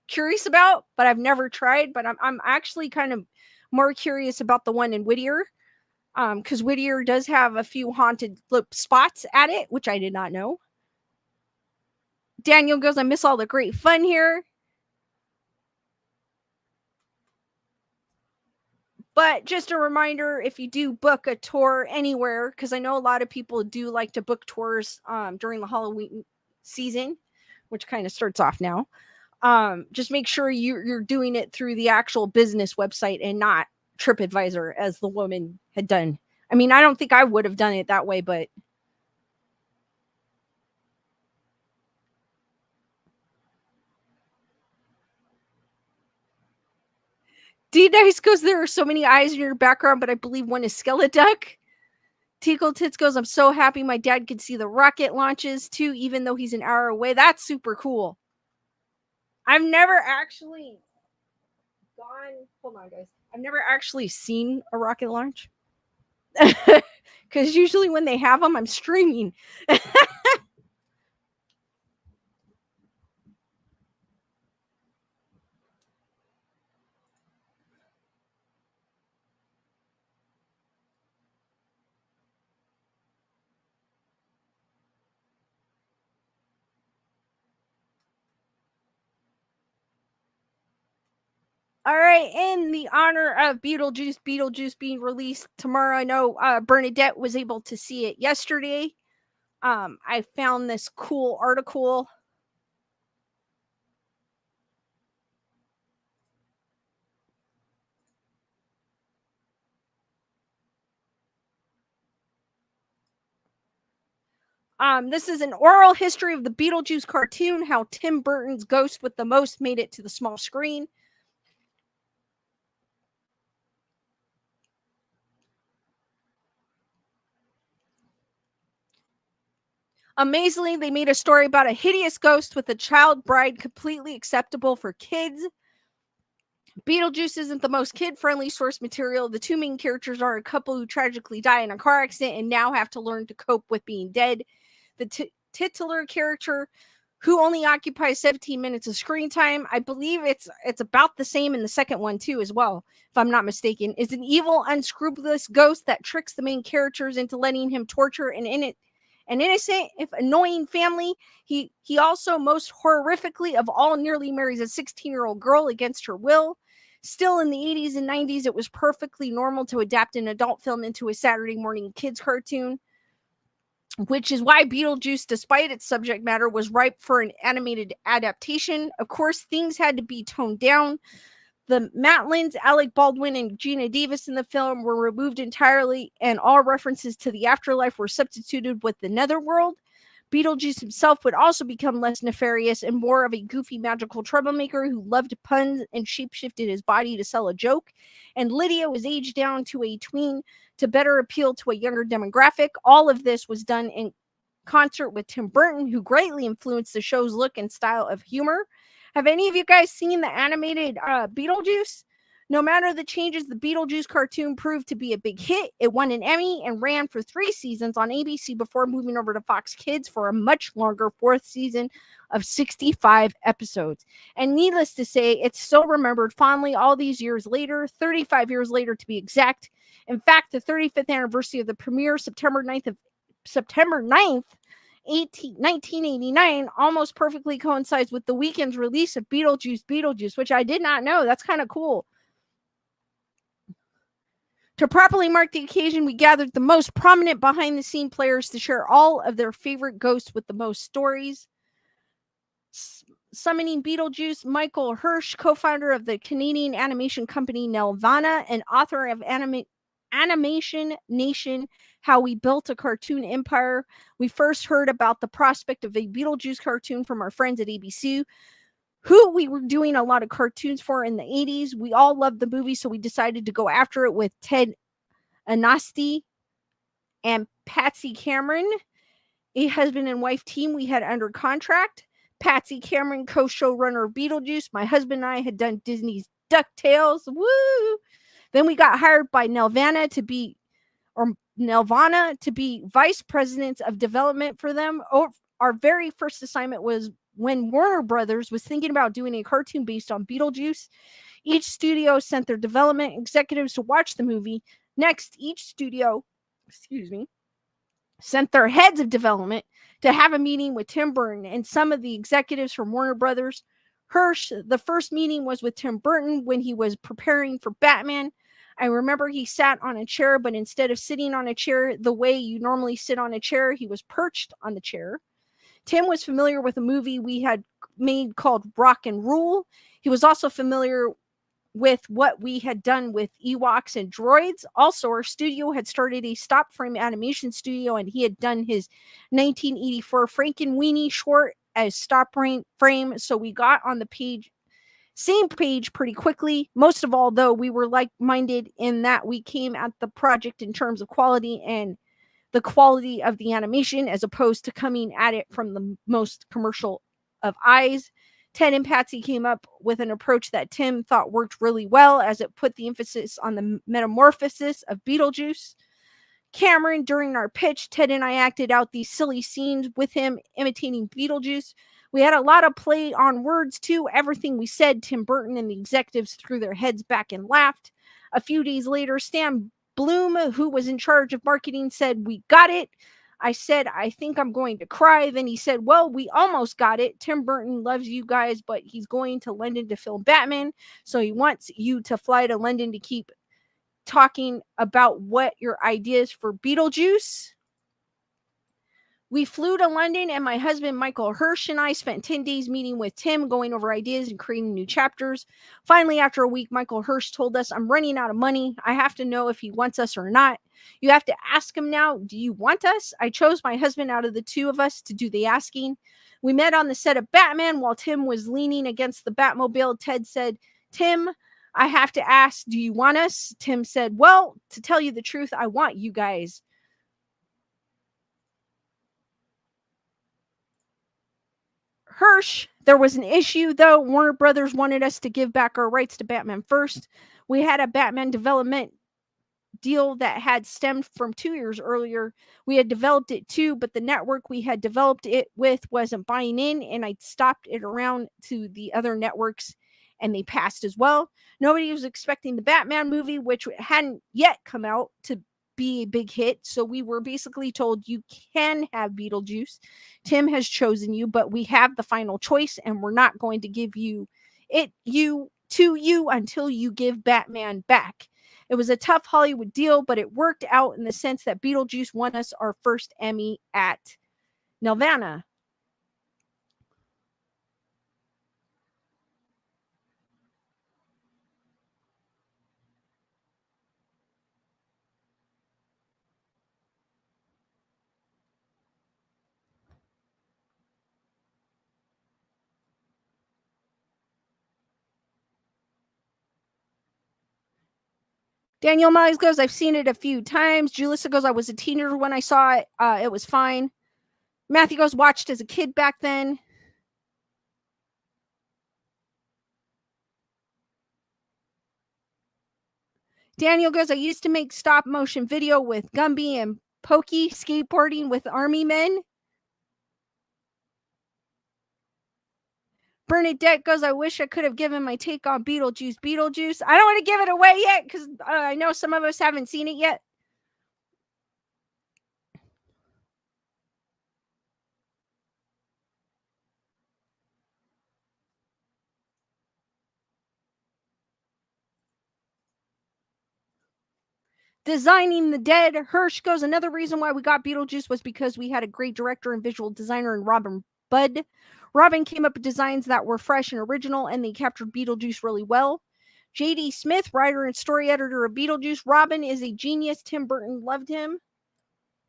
curious about, but I've never tried. But I'm actually kind of more curious about the one in Whittier, because Whittier does have a few haunted spots at it, which I did not know. Daniel goes, I miss all the great fun here. But just a reminder, if you do book a tour anywhere, because I know a lot of people do like to book tours during the Halloween season, which kind of starts off now. Just make sure you're doing it through the actual business website and not TripAdvisor, as the woman had done. I mean, I don't think I would have done it that way, but D-Nice goes, there are so many eyes in your background, but I believe one is Skeleduck. Tickle Tits goes, I'm so happy my dad could see the rocket launches too, even though he's an hour away. That's super cool. I've never actually gone. Hold on, guys. I've never actually seen a rocket launch. Because usually when they have them, I'm streaming. All right, in the honor of Beetlejuice being released tomorrow. I know Bernadette was able to see it yesterday. I found this cool article. This is an oral history of the Beetlejuice cartoon, how Tim Burton's Ghost with the Most made it to the small screen. Amazingly, they made a story about a hideous ghost with a child bride completely acceptable for kids. Beetlejuice isn't the most kid-friendly source material. The two main characters are a couple who tragically die in a car accident and now have to learn to cope with being dead. The titular character, who only occupies 17 minutes of screen time, I believe it's about the same in the second one too as well, if I'm not mistaken, is an evil, unscrupulous ghost that tricks the main characters into letting him torture an innocent, if annoying family. He also, most horrifically of all, nearly marries a 16-year-old girl against her will. Still, in the 80s and 90s, it was perfectly normal to adapt an adult film into a Saturday morning kids cartoon, which is why Beetlejuice, despite its subject matter, was ripe for an animated adaptation. Of course, things had to be toned down. The Matlins, Alec Baldwin, and Gina Davis in the film were removed entirely, and all references to the afterlife were substituted with the netherworld. Beetlejuice himself would also become less nefarious and more of a goofy magical troublemaker who loved puns and shapeshifted his body to sell a joke. And Lydia was aged down to a tween to better appeal to a younger demographic. All of this was done in concert with Tim Burton, who greatly influenced the show's look and style of humor. Have any of you guys seen the animated Beetlejuice? No matter the changes, the Beetlejuice cartoon proved to be a big hit. It won an Emmy and ran for 3 seasons on ABC before moving over to Fox Kids for a much longer 4th season of 65 episodes. And needless to say, it's still remembered fondly all these years later, 35 years later to be exact. In fact, the 35th anniversary of the premiere, September 9th, 1989, almost perfectly coincides with the weekend's release of Beetlejuice, which I did not know. That's kind of cool. To properly mark the occasion, we gathered the most prominent behind-the-scene players to share all of their favorite ghosts with the most stories. Summoning Beetlejuice, Michael Hirsch, co-founder of the Canadian animation company Nelvana and author of Animation Nation, How We Built a Cartoon Empire. We first heard about the prospect of a Beetlejuice cartoon from our friends at ABC, who we were doing a lot of cartoons for in the 80s. We all loved the movie, so we decided to go after it with Ted Anasti and Patsy Cameron, a husband and wife team we had under contract. Patsy Cameron, co-showrunner of Beetlejuice. My husband and I had done Disney's DuckTales. Woo! Then we got hired by Nelvana to be vice presidents of development for them. Our very first assignment was when Warner Brothers was thinking about doing a cartoon based on Beetlejuice. Each studio sent their development executives to watch the movie. Next, each studio, sent their heads of development to have a meeting with Tim Burton and some of the executives from Warner Brothers. Hirsch, the first meeting was with Tim Burton when he was preparing for Batman. I remember he sat on a chair, but instead of sitting on a chair the way you normally sit on a chair, he was perched on the chair. Tim was familiar with a movie we had made called Rock and Rule. He was also familiar with what we had done with Ewoks and droids. Also, our studio had started a stop frame animation studio, and he had done his 1984 Frankenweenie short as stop frame. So we got on the same page pretty quickly. Most of all, though, we were like-minded in that we came at the project in terms of quality and the quality of the animation as opposed to coming at it from the most commercial of eyes. Ted and Patsy came up with an approach that Tim thought worked really well as it put the emphasis on the metamorphosis of Beetlejuice. Cameron, during our pitch, Ted and I acted out these silly scenes with him imitating Beetlejuice. We had a lot of play on words too. Everything we said, Tim Burton and the executives threw their heads back and laughed. A few days later, Stan Bloom, who was in charge of marketing, said, "We got it." I said, "I think I'm going to cry." Then he said, "Well, we almost got it. Tim Burton loves you guys, but he's going to London to film Batman. So he wants you to fly to London to keep talking about what your ideas for Beetlejuice." We flew to London, and my husband, Michael Hirsch, and I spent 10 days meeting with Tim, going over ideas and creating new chapters. Finally, after a week, Michael Hirsch told us, "I'm running out of money. I have to know if he wants us or not. You have to ask him now. Do you want us?" I chose my husband out of the two of us to do the asking. We met on the set of Batman while Tim was leaning against the Batmobile. Ted said, "Tim, I have to ask, do you want us?" Tim said, "Well, to tell you the truth, I want you guys." Hirsch, there was an issue though. Warner Brothers wanted us to give back our rights to Batman first. We had a Batman development deal that had stemmed from 2 years earlier. We had developed it too, but the network we had developed it with wasn't buying in, and I stopped it around to the other networks and they passed as well. Nobody was expecting the Batman movie, which hadn't yet come out, to be a big hit. So we were basically told, you can have Beetlejuice. Tim has chosen you, but we have the final choice, and we're not going to give you until you give Batman back. It was a tough Hollywood deal, but it worked out in the sense that Beetlejuice won us our first Emmy at Nelvana. Daniel Miles goes, "I've seen it a few times." Julissa goes, "I was a teenager when I saw it. It was fine." Matthew goes, "Watched as a kid back then." Daniel goes, I used to make stop motion video with Gumby and Pokey skateboarding with army men. Bernadette goes, I wish I could have given my take on Beetlejuice. Beetlejuice. I don't want to give it away yet because I know some of us haven't seen it yet. Designing the Dead. Hirsch goes, another reason why we got Beetlejuice was because we had a great director and visual designer in Robin Budd. Robin came up with designs that were fresh and original, and they captured Beetlejuice really well. J.D. Smith, writer and story editor of Beetlejuice. Robin is a genius. Tim Burton loved him.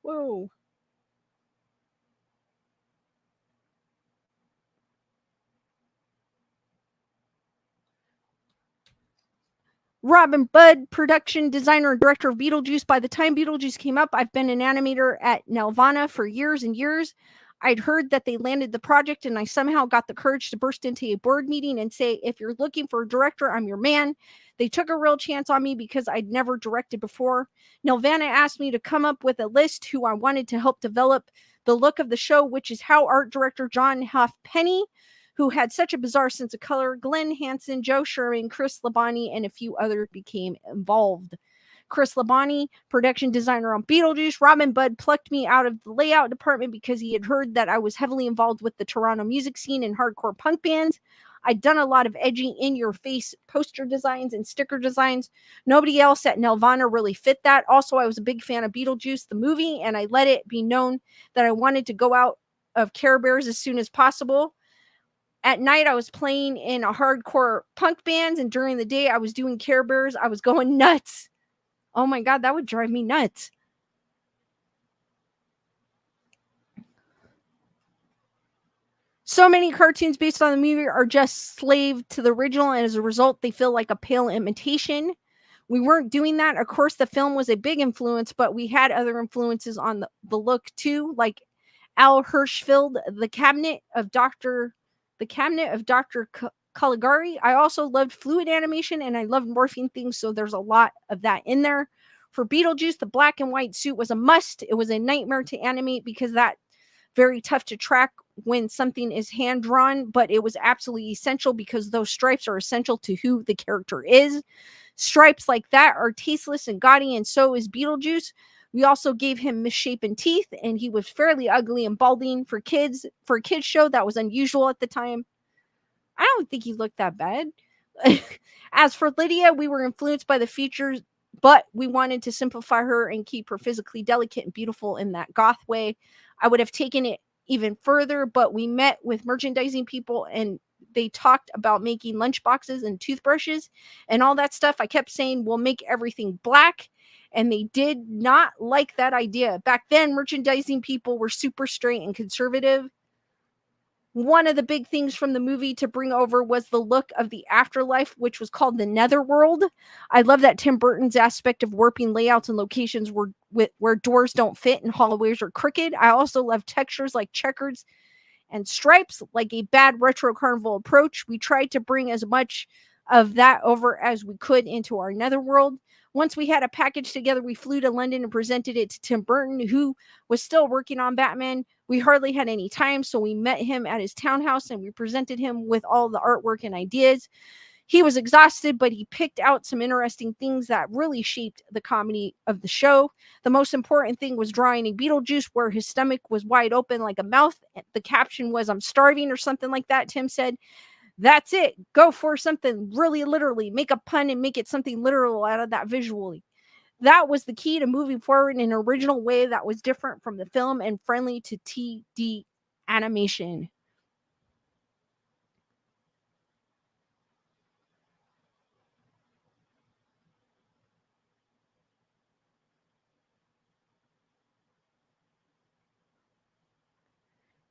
Whoa. Robin Budd, production designer and director of Beetlejuice. By the time Beetlejuice came up, I've been an animator at Nelvana for years and years. I'd heard that they landed the project, and I somehow got the courage to burst into a board meeting and say, if you're looking for a director, I'm your man. They took a real chance on me because I'd never directed before. Nelvana asked me to come up with a list who I wanted to help develop the look of the show, which is how art director John Huff Penny, who had such a bizarre sense of color, Glenn Hansen, Joe Sherman, Chris Labonte, and a few others became involved. Chris Labonte, production designer on Beetlejuice. Robin Budd plucked me out of the layout department because he had heard that I was heavily involved with the Toronto music scene and hardcore punk bands. I'd done a lot of edgy, in-your-face poster designs and sticker designs. Nobody else at Nelvana really fit that. Also, I was a big fan of Beetlejuice, the movie, and I let it be known that I wanted to go out of Care Bears as soon as possible. At night, I was playing in a hardcore punk bands, and during the day, I was doing Care Bears. I was going nuts. Oh my God, that would drive me nuts. So many cartoons based on the movie are just slave to the original, and as a result, they feel like a pale imitation. We weren't doing that. Of course, the film was a big influence, but we had other influences on the look too, like Al Hirschfeld, the cabinet of Dr. Caligari. I also loved fluid animation and I loved morphing things, so there's a lot of that in there. For Beetlejuice, the black and white suit was a must. It was a nightmare to animate because that's very tough to track when something is hand drawn, but it was absolutely essential because those stripes are essential to who the character is. Stripes like that are tasteless and gaudy, and so is Beetlejuice. We also gave him misshapen teeth, and he was fairly ugly and balding for kids. For a kids show, that was unusual at the time. I don't think he looked that bad. As for Lydia, we were influenced by the features, but we wanted to simplify her and keep her physically delicate and beautiful in that goth way. I would have taken it even further, but we met with merchandising people and they talked about making lunchboxes and toothbrushes and all that stuff. I kept saying, we'll make everything black. And they did not like that idea. Back then, merchandising people were super straight and conservative. One of the big things from the movie to bring over was the look of the afterlife, which was called the Netherworld. I love that Tim Burton's aspect of warping layouts and locations where doors don't fit and hallways are crooked. I also love textures like checkers and stripes, like a bad retro carnival approach. We tried to bring as much of that over as we could into our Netherworld. Once we had a package together, we flew to London and presented it to Tim Burton, who was still working on Batman. We hardly had any time, so we met him at his townhouse and we presented him with all the artwork and ideas. He was exhausted, but he picked out some interesting things that really shaped the comedy of the show. The most important thing was drawing a Beetlejuice where his stomach was wide open like a mouth. The caption was, I'm starving, or something like that. Tim said, that's it. Go for something really literally. Make a pun and make it something literal out of that visually. That was the key to moving forward in an original way that was different from the film and friendly to TD animation.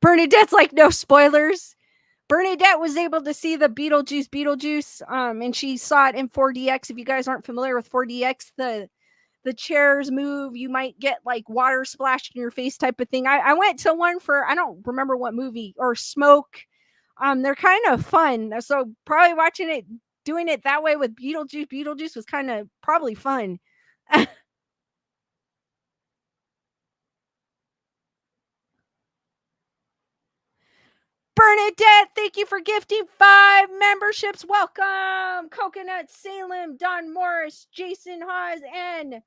Bernadette's like, no spoilers. Bernadette was able to see the Beetlejuice, and she saw it in 4DX. If you guys aren't familiar with 4DX, the chairs move. You might get like water splashed in your face type of thing. I went to one for, I don't remember what movie, or Smoke. They're kind of fun. So probably watching it doing it that way with Beetlejuice. Beetlejuice was kind of probably fun. Bernadette, thank you for gifting 5 memberships. Welcome. Coconut Salem, Don Morris, Jason Hawes, and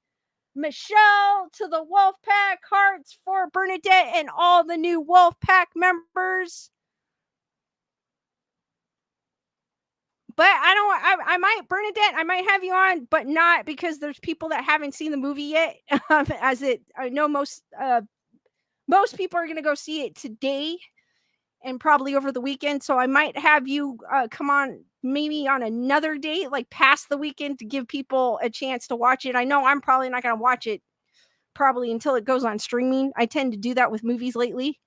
Michelle to the Wolfpack. Hearts for Bernadette and all the new Wolfpack members. But I might, Bernadette, I might have you on, but not because there's people that haven't seen the movie yet. I know most people are going to go see it today and probably over the weekend. So I might have you come on maybe on another date, like past the weekend, to give people a chance to watch it. I know I'm probably not going to watch it probably until it goes on streaming. I tend to do that with movies lately.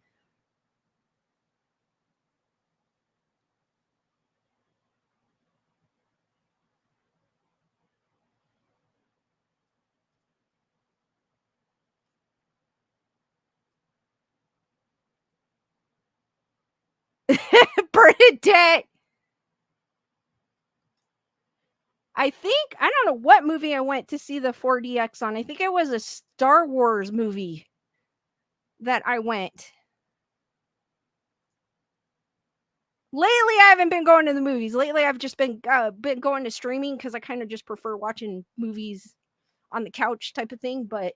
Bernadette. I don't know what movie I went to see the 4DX on. I think it was a Star Wars movie that I went. Lately, I haven't been going to the movies. Lately, I've just been going to streaming because I kind of just prefer watching movies on the couch type of thing. But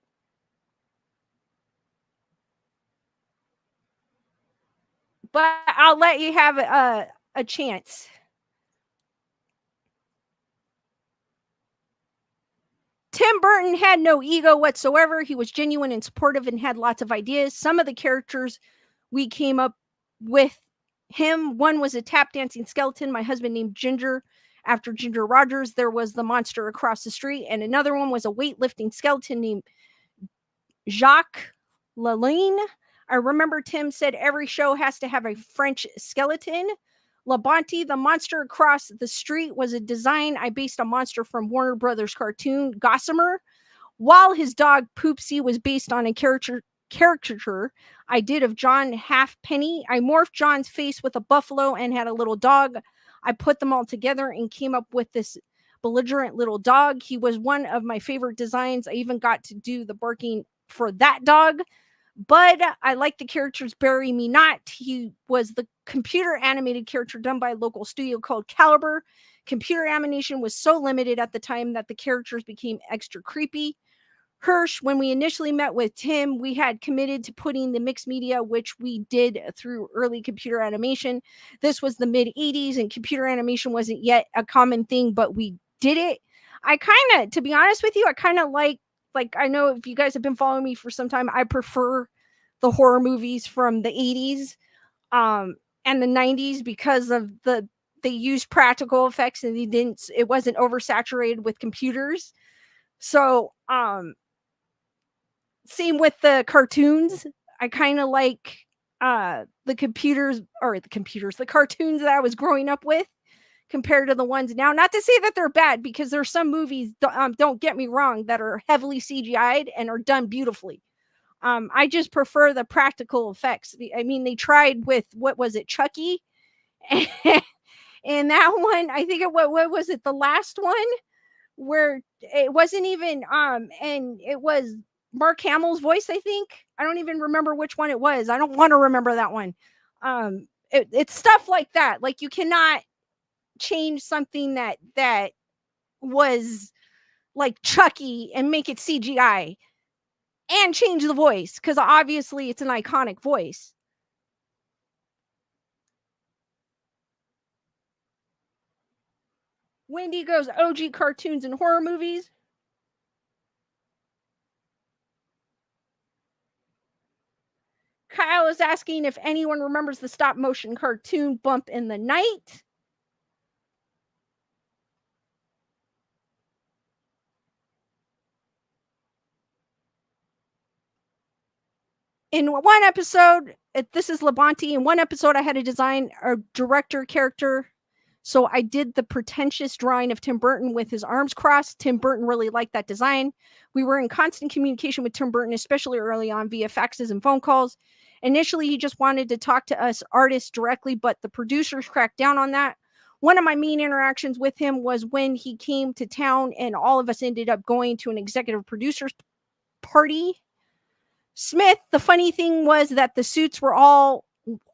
I'll let you have a chance. Tim Burton had no ego whatsoever. He was genuine and supportive and had lots of ideas. Some of the characters we came up with him. One was a tap dancing skeleton my husband named Ginger after Ginger Rogers. There was the monster across the street, and another one was a weightlifting skeleton named Jacques Laline. I remember Tim said every show has to have a French skeleton. Labonte, the monster across the street, was a design I based a monster from Warner Brothers cartoon Gossamer, while his dog Poopsie was based on a caricature I did of John Halfpenny. I morphed John's face with a buffalo and had a little dog. I put them all together and came up with this belligerent little dog. He was one of my favorite designs. I even got to do the barking for that dog. But I like the characters Bury Me Not. He was the computer animated character done by a local studio called Caliber. Computer animation was so limited at the time that the characters became extra creepy. Hirsch, when we initially met with Tim, we had committed to putting the mixed media, which we did through early computer animation. This was the mid 80s and computer animation wasn't yet a common thing, but we did it. To be honest with you, I kind of like, I know if you guys have been following me for some time, I prefer the horror movies from the 80s and the 90s because of they used practical effects and it wasn't oversaturated with computers. So same with the cartoons. I kind of like the cartoons that I was growing up with compared to the ones now. Not to say that they're bad, because there's some movies, don't get me wrong, that are heavily CGI'd and are done beautifully. I just prefer the practical effects. I mean, they tried with, what was it, Chucky? And that one, I think what was it, the last one? Where it wasn't even, and it was Mark Hamill's voice, I think. I don't even remember which one it was. I don't want to remember that one. It's stuff like that. Like, you cannot change something that was like Chucky and make it CGI and change the voice, because obviously it's an iconic voice. Wendy goes OG cartoons and horror movies. Kyle is asking if anyone remembers the stop motion cartoon Bump in the Night. In one episode, this is Labonte. In one episode, I had to design a director character. So I did the pretentious drawing of Tim Burton with his arms crossed. Tim Burton really liked that design. We were in constant communication with Tim Burton, especially early on via faxes and phone calls. Initially, he just wanted to talk to us artists directly, but the producers cracked down on that. One of my main interactions with him was when he came to town and all of us ended up going to an executive producer's party. Smith, the funny thing was that the suits were all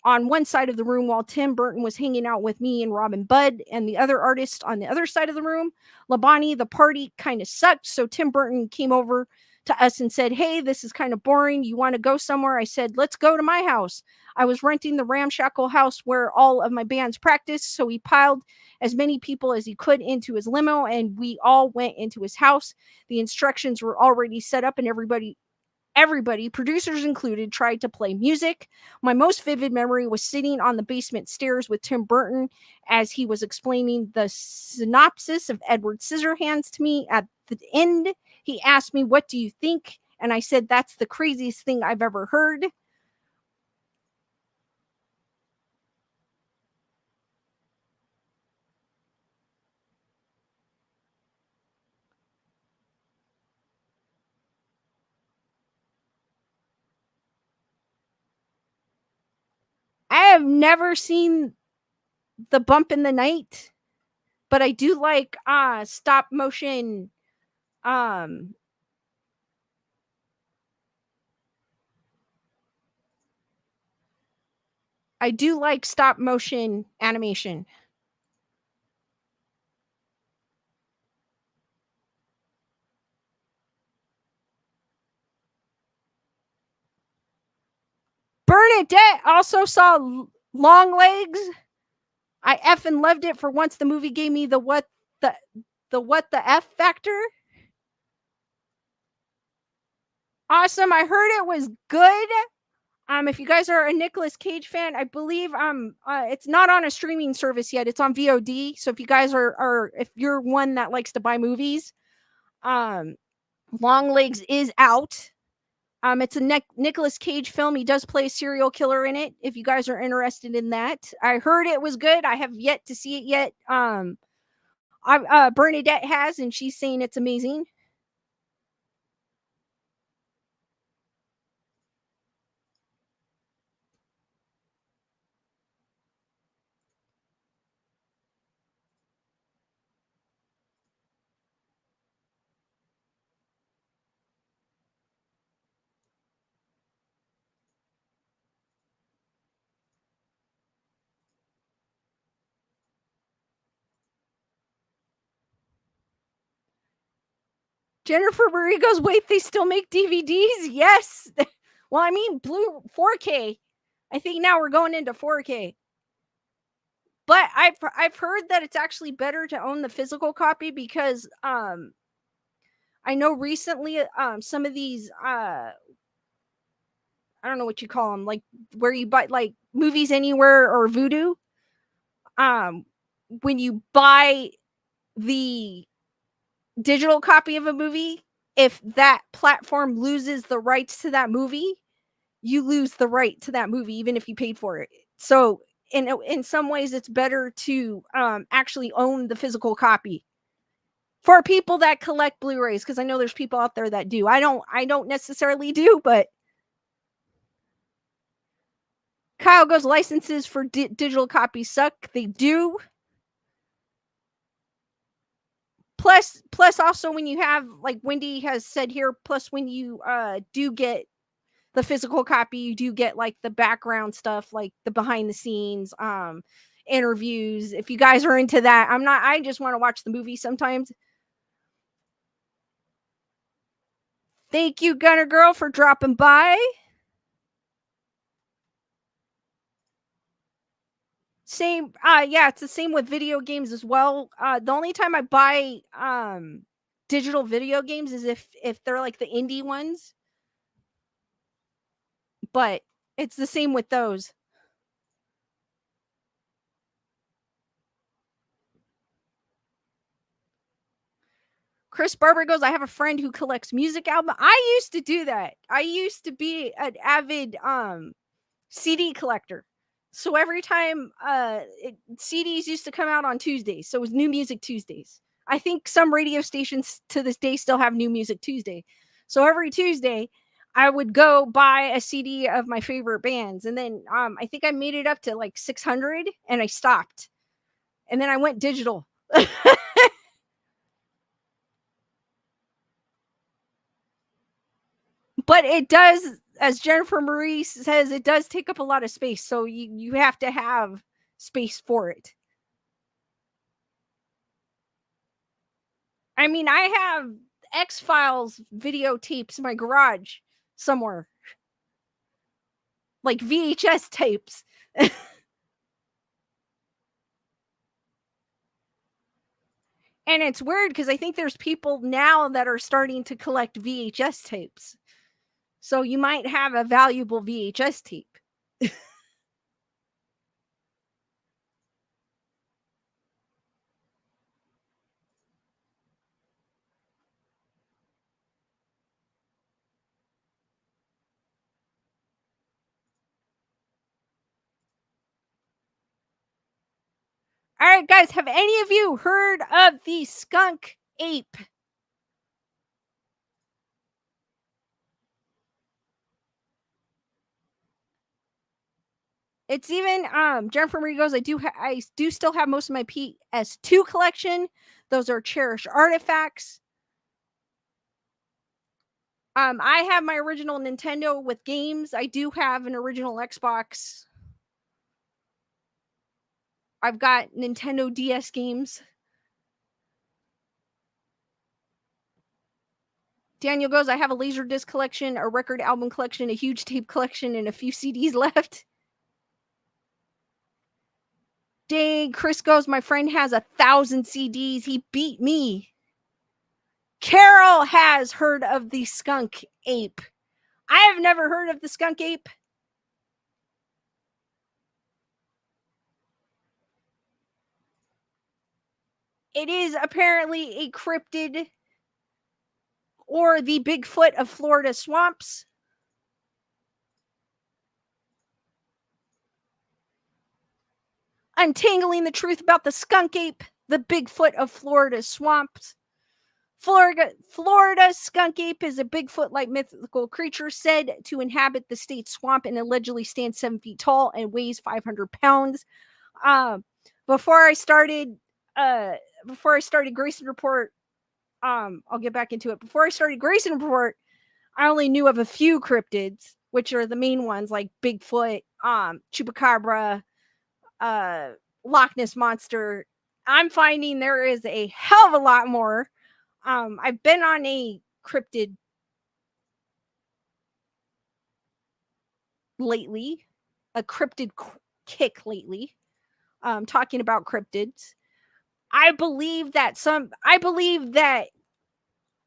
on one side of the room while Tim Burton was hanging out with me and Robin Budd and the other artist on the other side of the room. Labani, the party kind of sucked. So Tim Burton came over to us and said, "Hey, this is kind of boring. You want to go somewhere?" I said, "Let's go to my house." I was renting the ramshackle house where all of my bands practiced. So he piled as many people as he could into his limo and we all went into his house. The instructions were already set up and everybody, producers included, tried to play music. My most vivid memory was sitting on the basement stairs with Tim Burton as he was explaining the synopsis of Edward Scissorhands to me. At the end, he asked me, "What do you think?" And I said, "That's the craziest thing I've ever heard." I have never seen The Bump in the Night, but I do like stop motion um I do like stop motion animation. Bernadette also saw Long Legs. I effing loved it. For once, the movie gave me the what the F factor. Awesome. I heard it was good. If you guys are a Nicolas Cage fan, I believe it's not on a streaming service yet. It's on VOD. So if you guys are if you're one that likes to buy movies, um, Long Legs is out. It's a Nicolas Cage film. He does play a serial killer in it. If you guys are interested in that, I heard it was good. I have yet to see it yet. Bernadette has, and she's saying it's amazing. Jennifer Marie goes, "Wait, they still make DVDs?" Yes. Well, I mean, blue 4K. I think now we're going into 4K. But I've heard that it's actually better to own the physical copy because I know recently some of these I don't know what you call them, like where you buy like Movies Anywhere or Vudu. Um, when you buy the digital copy of a movie, if that platform loses the rights to that movie, you lose the right to that movie, even if you paid for it. So in some ways, it's better to actually own the physical copy for people that collect Blu-rays, because I know there's people out there that do. I don't necessarily do, but Kyle goes, "Licenses for digital copies suck." They do. Plus also when you have, like Wendy has said here, plus when you do get the physical copy, you do get like the background stuff, like the behind the scenes interviews. If you guys are into that, I just want to watch the movie sometimes. Thank you, Gunner Girl, for dropping by. Same, yeah, it's the same with video games as well. The only time I buy digital video games is if they're like the indie ones, but it's the same with those. Chris Barber goes, "I have a friend who collects music albums." I used to do that. I used to be an avid CD collector. So every time CDs used to come out on Tuesdays, so it was New Music Tuesdays. I think some radio stations to this day still have New Music Tuesday. So every Tuesday, I would go buy a CD of my favorite bands, and then I think I made it up to like 600, and I stopped. and then I went digital. But it does, as Jennifer Marie says, it does take up a lot of space, so you have to have space for it. I mean, I have X-Files videotapes in my garage somewhere, like VHS tapes. And it's weird because I think there's people now that are starting to collect VHS tapes. So you might have a valuable VHS tape. All right, guys, have any of you heard of the skunk ape? It's even Jennifer Marie goes, I do still have most of my PS2 collection. Those are cherished artifacts. I have my original Nintendo with games. I do have an original Xbox. I've got Nintendo DS games. Daniel goes, I have a Laserdisc collection, a record album collection, a huge tape collection, and a few CDs left. Dang, Chris goes, my friend has 1,000 CDs. He beat me. Carol has heard of the skunk ape. I have never heard of the skunk ape. It is apparently a cryptid or the Bigfoot of Florida swamps. Untangling the truth about the skunk ape, the Bigfoot of Florida swamps. Florida skunk ape is a Bigfoot-like mythical creature said to inhabit the state's swamp and allegedly stands 7 feet tall and weighs 500 pounds. Before I started Grayson Report, I'll get back into it. Before I started Grayson Report, I only knew of a few cryptids, which are the main ones like Bigfoot, Chupacabra, Loch Ness Monster. I'm finding there is a hell of a lot more. I've been on a cryptid lately, a cryptid kick lately, talking about cryptids. I believe that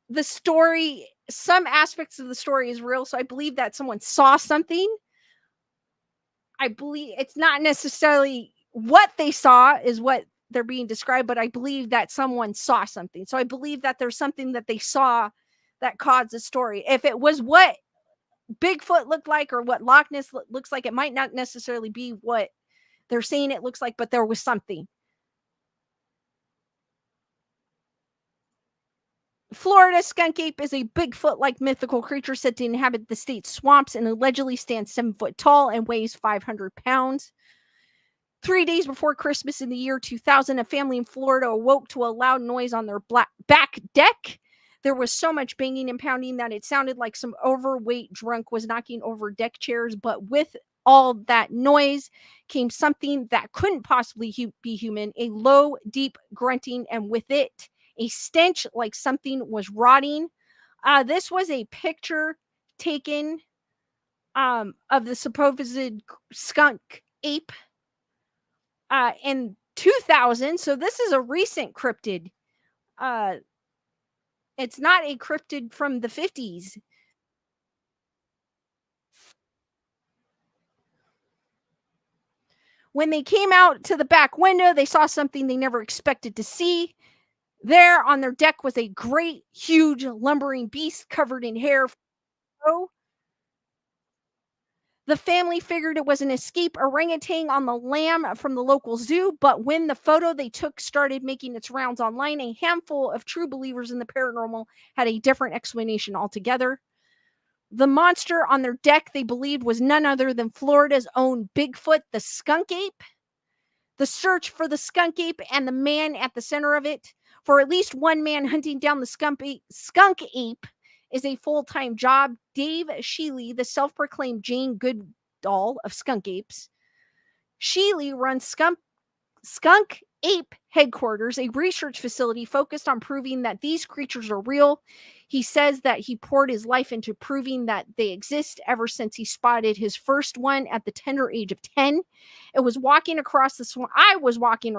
the story, some aspects of the story is real. So I believe that someone saw something. I believe it's not necessarily what they saw is what they're being described, but I believe that someone saw something. So I believe that there's something that they saw that caused the story. If it was what Bigfoot looked like or what Loch Ness looks like, it might not necessarily be what they're saying it looks like, but there was something. Florida skunk ape is a Bigfoot-like mythical creature said to inhabit the state's swamps and allegedly stands 7 foot tall and weighs 500 pounds. 3 days before Christmas in the year 2000, a family in Florida awoke to a loud noise on their back deck. There was so much banging and pounding that it sounded like some overweight drunk was knocking over deck chairs. But with all that noise came something that couldn't possibly be human, a low, deep grunting, and with it, a stench like something was rotting. This was a picture taken of the supposed skunk ape in 2000. So this is a recent cryptid. It's not a cryptid from the 50s. When they came out to the back window, they saw something they never expected to see. There on their deck was a great, huge, lumbering beast covered in hair. The family figured it was an escaped orangutan on the lam from the local zoo, but when the photo they took started making its rounds online, a handful of true believers in the paranormal had a different explanation altogether. The monster on their deck they believed was none other than Florida's own Bigfoot, the skunk ape. The search for the skunk ape and the man at the center of it, for at least one man hunting down the skunk ape, is a full-time job. Dave Shealy, the self-proclaimed Jane Goodall of skunk apes. Shealy runs Skunk Ape Headquarters, a research facility focused on proving that these creatures are real. He says that he poured his life into proving that they exist ever since he spotted his first one at the tender age of 10. It was walking across the swamp. It was walking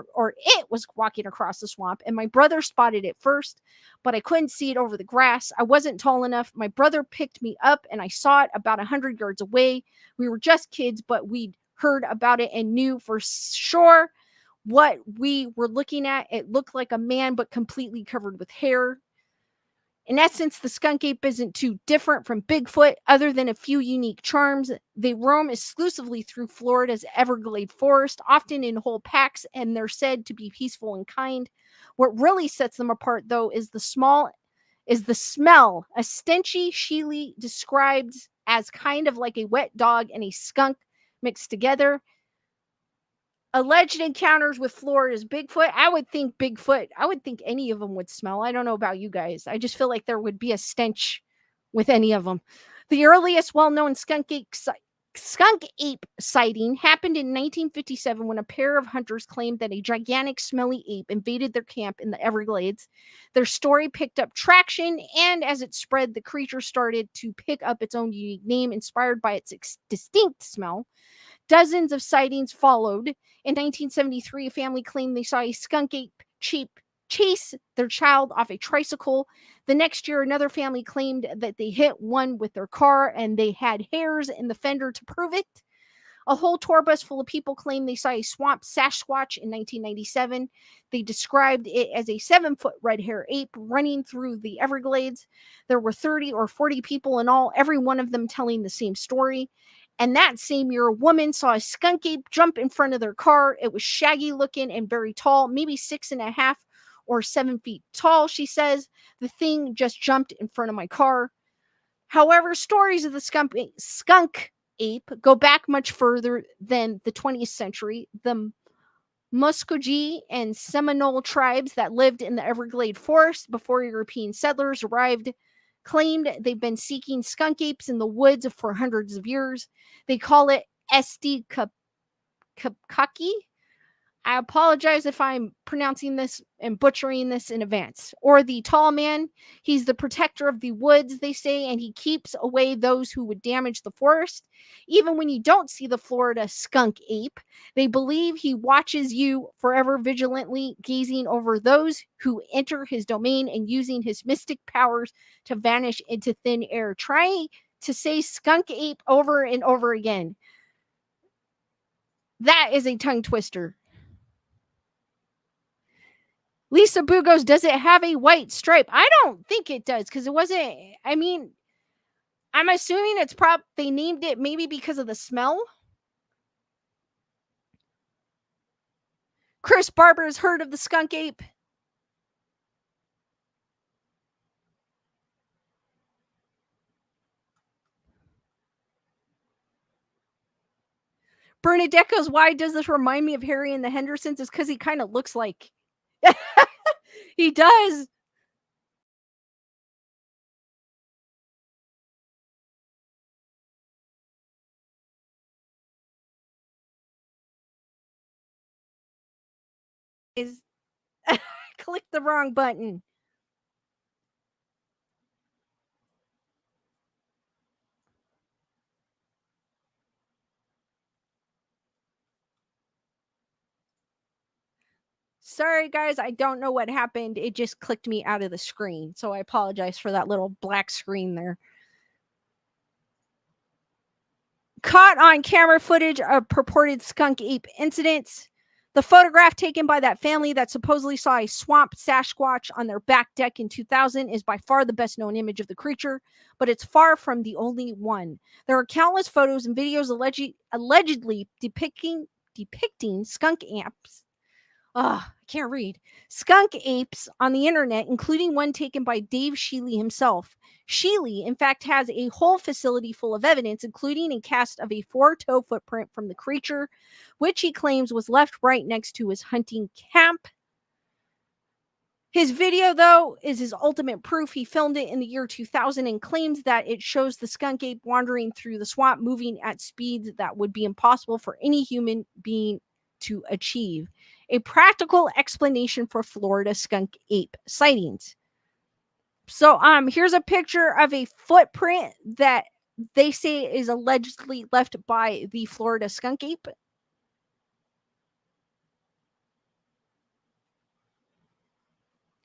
across the swamp, and my brother spotted it first, but I couldn't see it over the grass. I wasn't tall enough. My brother picked me up, and I saw it about 100 yards away. We were just kids, but we'd heard about it and knew for sure what we were looking at. It looked like a man, but completely covered with hair. In essence, the skunk ape isn't too different from Bigfoot, other than a few unique charms. They roam exclusively through Florida's Everglade forest, often in whole packs, and they're said to be peaceful and kind. What really sets them apart, though, is the smell. A stenchy Shealy describes as kind of like a wet dog and a skunk mixed together. Alleged encounters with Florida's Bigfoot. I would think any of them would smell. I don't know about you guys. I just feel like there would be a stench with any of them. The earliest well-known skunk ape sighting happened in 1957 when a pair of hunters claimed that a gigantic smelly ape invaded their camp in the Everglades. Their story picked up traction, and as it spread, the creature started to pick up its own unique name inspired by its distinct smell. Dozens of sightings followed. In 1973, a family claimed they saw a skunk ape chase their child off a tricycle. The next year, another family claimed that they hit one with their car and they had hairs in the fender to prove it. A whole tour bus full of people claimed they saw a swamp Sasquatch in 1997. They described it as a 7-foot red hair ape running through the Everglades. There were 30 or 40 people in all, every one of them telling the same story. And that same year, a woman saw a skunk ape jump in front of their car. It was shaggy looking and very tall, maybe 6.5 or 7 feet tall, she says. The thing just jumped in front of my car. However, stories of the skunk ape go back much further than the 20th century. The Muskogee and Seminole tribes that lived in the Everglade forest before European settlers arrived claimed they've been seeking skunk apes in the woods for hundreds of years. They call it Esti Kapkaki. I apologize if I'm pronouncing this and butchering this in advance. Or the tall man. He's the protector of the woods, they say, and he keeps away those who would damage the forest. Even when you don't see the Florida skunk ape, they believe he watches you forever, vigilantly gazing over those who enter his domain and using his mystic powers to vanish into thin air. Try to say skunk ape over and over again. That is a tongue twister. Lisa Bugos, does it have a white stripe? I don't think it does, because it wasn't. I mean, I'm assuming it's they named it maybe because of the smell. Chris Barber's heard of the skunk ape. Bernadette goes, why does this remind me of Harry and the Hendersons? It's because he kind of looks like. He does. Click the wrong button. Sorry, guys, I don't know what happened. It just clicked me out of the screen. So I apologize for that little black screen there. Caught on camera footage of purported skunk ape incidents. The photograph taken by that family that supposedly saw a swamp Sasquatch on their back deck in 2000 is by far the best known image of the creature, but it's far from the only one. There are countless photos and videos allegedly depicting skunk apes I can't read. Skunk apes on the internet, including one taken by Dave Shealy himself. Shealy, in fact, has a whole facility full of evidence, including a cast of a four-toe footprint from the creature, which he claims was left right next to his hunting camp. His video, though, is his ultimate proof. He filmed it in the year 2000 and claims that it shows the skunk ape wandering through the swamp, moving at speeds that would be impossible for any human being to achieve. A practical explanation for Florida skunk ape sightings. So, here's a picture of a footprint that they say is allegedly left by the Florida skunk ape.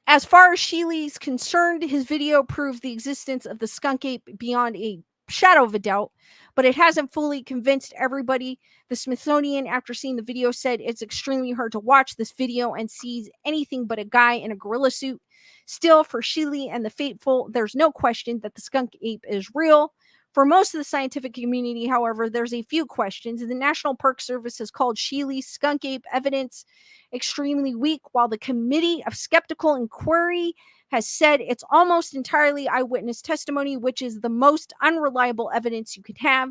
As far as Shealy's concerned, his video proves the existence of the skunk ape beyond a shadow of a doubt, but it hasn't fully convinced everybody. The Smithsonian, after seeing the video, said it's extremely hard to watch this video and sees anything but a guy in a gorilla suit. Still, for Shealy and the faithful, there's no question that the skunk ape is real. For most of the scientific community, however, there's a few questions. The National Park Service has called Shealy's skunk ape evidence extremely weak, while the Committee of Skeptical Inquiry has said it's almost entirely eyewitness testimony, which is the most unreliable evidence you could have.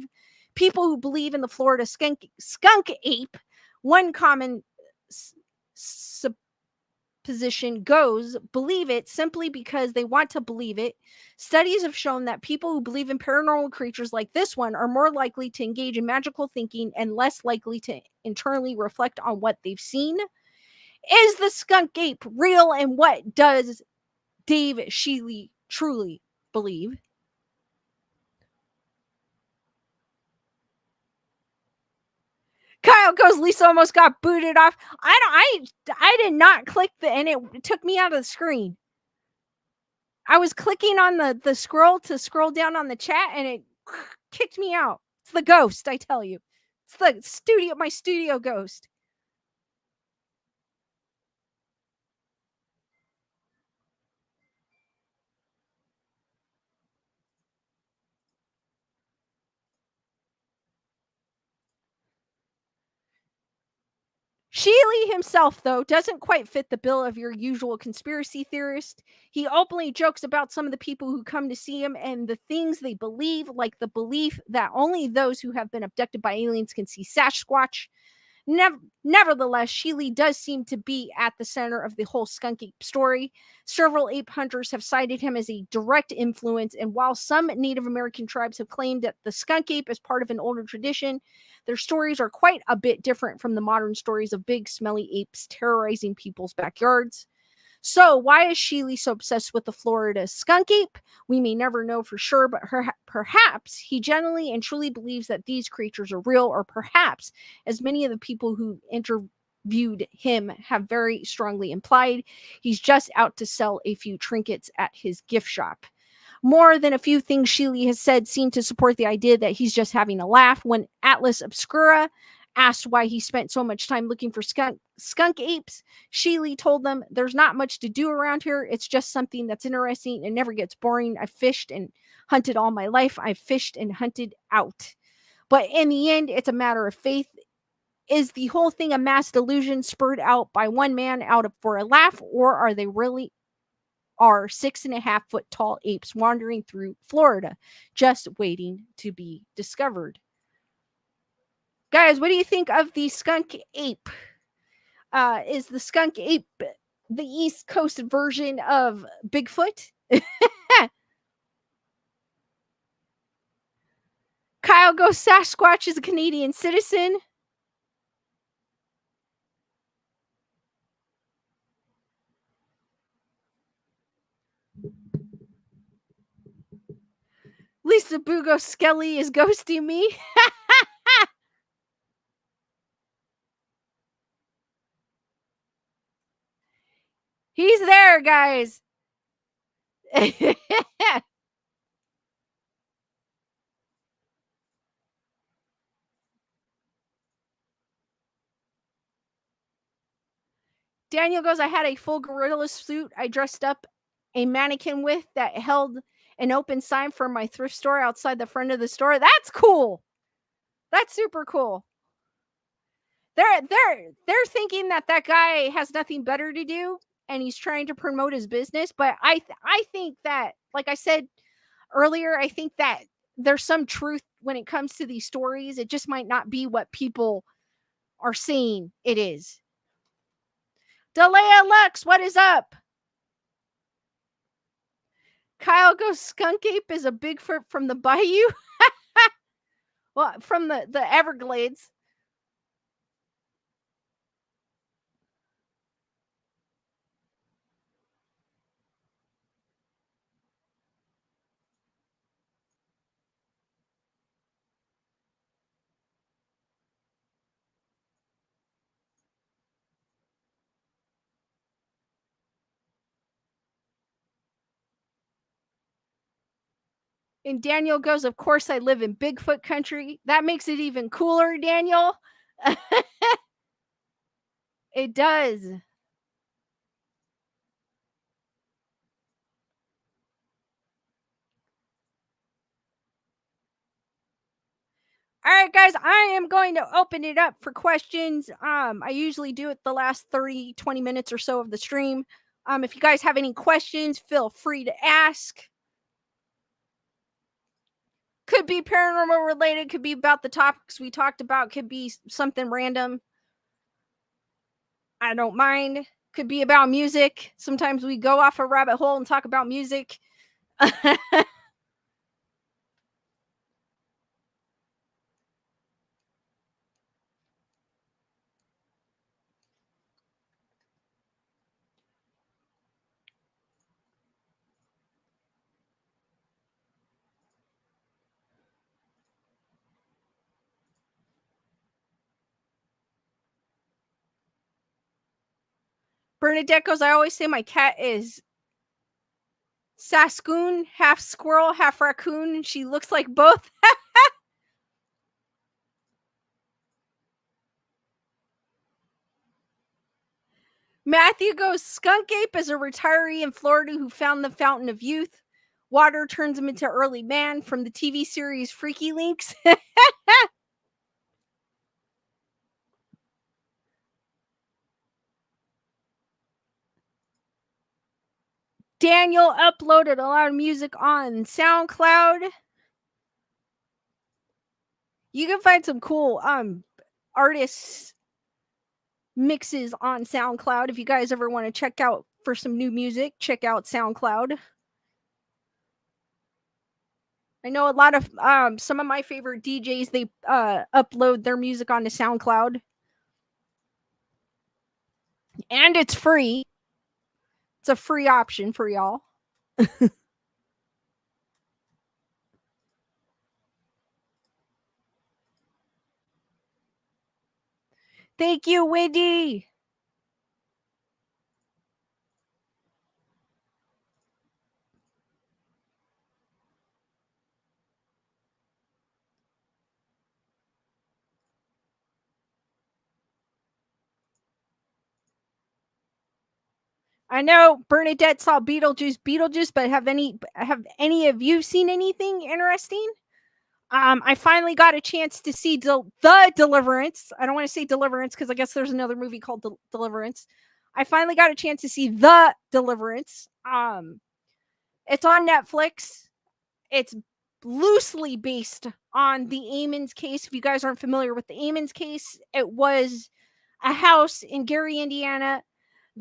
People who believe in the Florida skunk ape, one common supposition goes, believe it simply because they want to believe it. Studies have shown that people who believe in paranormal creatures like this one are more likely to engage in magical thinking and less likely to internally reflect on what they've seen. Is the skunk ape real, and what does Dave Shealy truly believe? Kyle goes, Lisa almost got booted off. I did not click and it took me out of the screen. I was clicking on the scroll to scroll down on the chat and it kicked me out. It's the ghost, I tell you. It's my studio ghost. Shealy himself, though, doesn't quite fit the bill of your usual conspiracy theorist. He openly jokes about some of the people who come to see him and the things they believe, like the belief that only those who have been abducted by aliens can see Sasquatch. Nevertheless, Shealy does seem to be at the center of the whole skunk ape story. Several ape hunters have cited him as a direct influence, and while some Native American tribes have claimed that the skunk ape is part of an older tradition, their stories are quite a bit different from the modern stories of big, smelly apes terrorizing people's backyards. So, why is Shealy so obsessed with the Florida skunk ape? We may never know for sure, but perhaps he genuinely and truly believes that these creatures are real, or perhaps, as many of the people who interviewed him have very strongly implied, he's just out to sell a few trinkets at his gift shop. More than a few things Shealy has said seem to support the idea that he's just having a laugh. When Atlas Obscura asked why he spent so much time looking for skunk apes, Shealy told them, there's not much to do around here. It's just something that's interesting. It never gets boring. I've fished and hunted all my life. I've fished and hunted out. But in the end, it's a matter of faith. Is the whole thing a mass delusion spurred out by one man out of for a laugh, or are they really are 6.5 foot tall apes wandering through Florida, just waiting to be discovered? Guys, what do you think of the skunk ape? Is the skunk ape the East Coast version of Bigfoot? Kyle goes, Sasquatch is a Canadian citizen. Lisa Bugo Skelly is ghosting me. He's there, guys. Daniel goes, I had a full gorilla suit I dressed up a mannequin with that held an open sign for my thrift store outside the front of the store. That's cool. That's super cool. They're thinking that that guy has nothing better to do and he's trying to promote his business, but I think that, like I said earlier, I think that there's some truth when it comes to these stories. It just might not be what people are saying it is. Delia Lux, what is up? Kyle goes, skunk ape is a Bigfoot from the bayou. Well, from the Everglades. And Daniel goes, of course I live in Bigfoot country. That makes it even cooler, Daniel. It does. All right, guys, I am going to open it up for questions. I usually do it the last 30, 20 minutes or so of the stream. If you guys have any questions, feel free to ask. Could be paranormal related, could be about the topics we talked about, could be something random. I don't mind. Could be about music. Sometimes we go off a rabbit hole and talk about music. Bernadette goes, I always say my cat is Sascoon, half squirrel, half raccoon. She looks like both. Matthew goes, skunk ape is a retiree in Florida who found the fountain of youth. Water turns him into early man from the TV series Freaky Links. Daniel uploaded a lot of music on SoundCloud. You can find some cool artists mixes on SoundCloud. If you guys ever want to check out for some new music, check out SoundCloud. I know a lot of some of my favorite DJs, they upload their music onto SoundCloud. And it's free. It's a free option for y'all. Thank you, Wendy. I know Bernadette saw Beetlejuice, but have any of you seen anything interesting? I finally got a chance to see the Deliverance. I don't want to say Deliverance because I guess there's another movie called Deliverance. I finally got a chance to see the Deliverance. It's on Netflix. It's loosely based on the Amon's case. If you guys aren't familiar with the Amon's case, it was a house in Gary, Indiana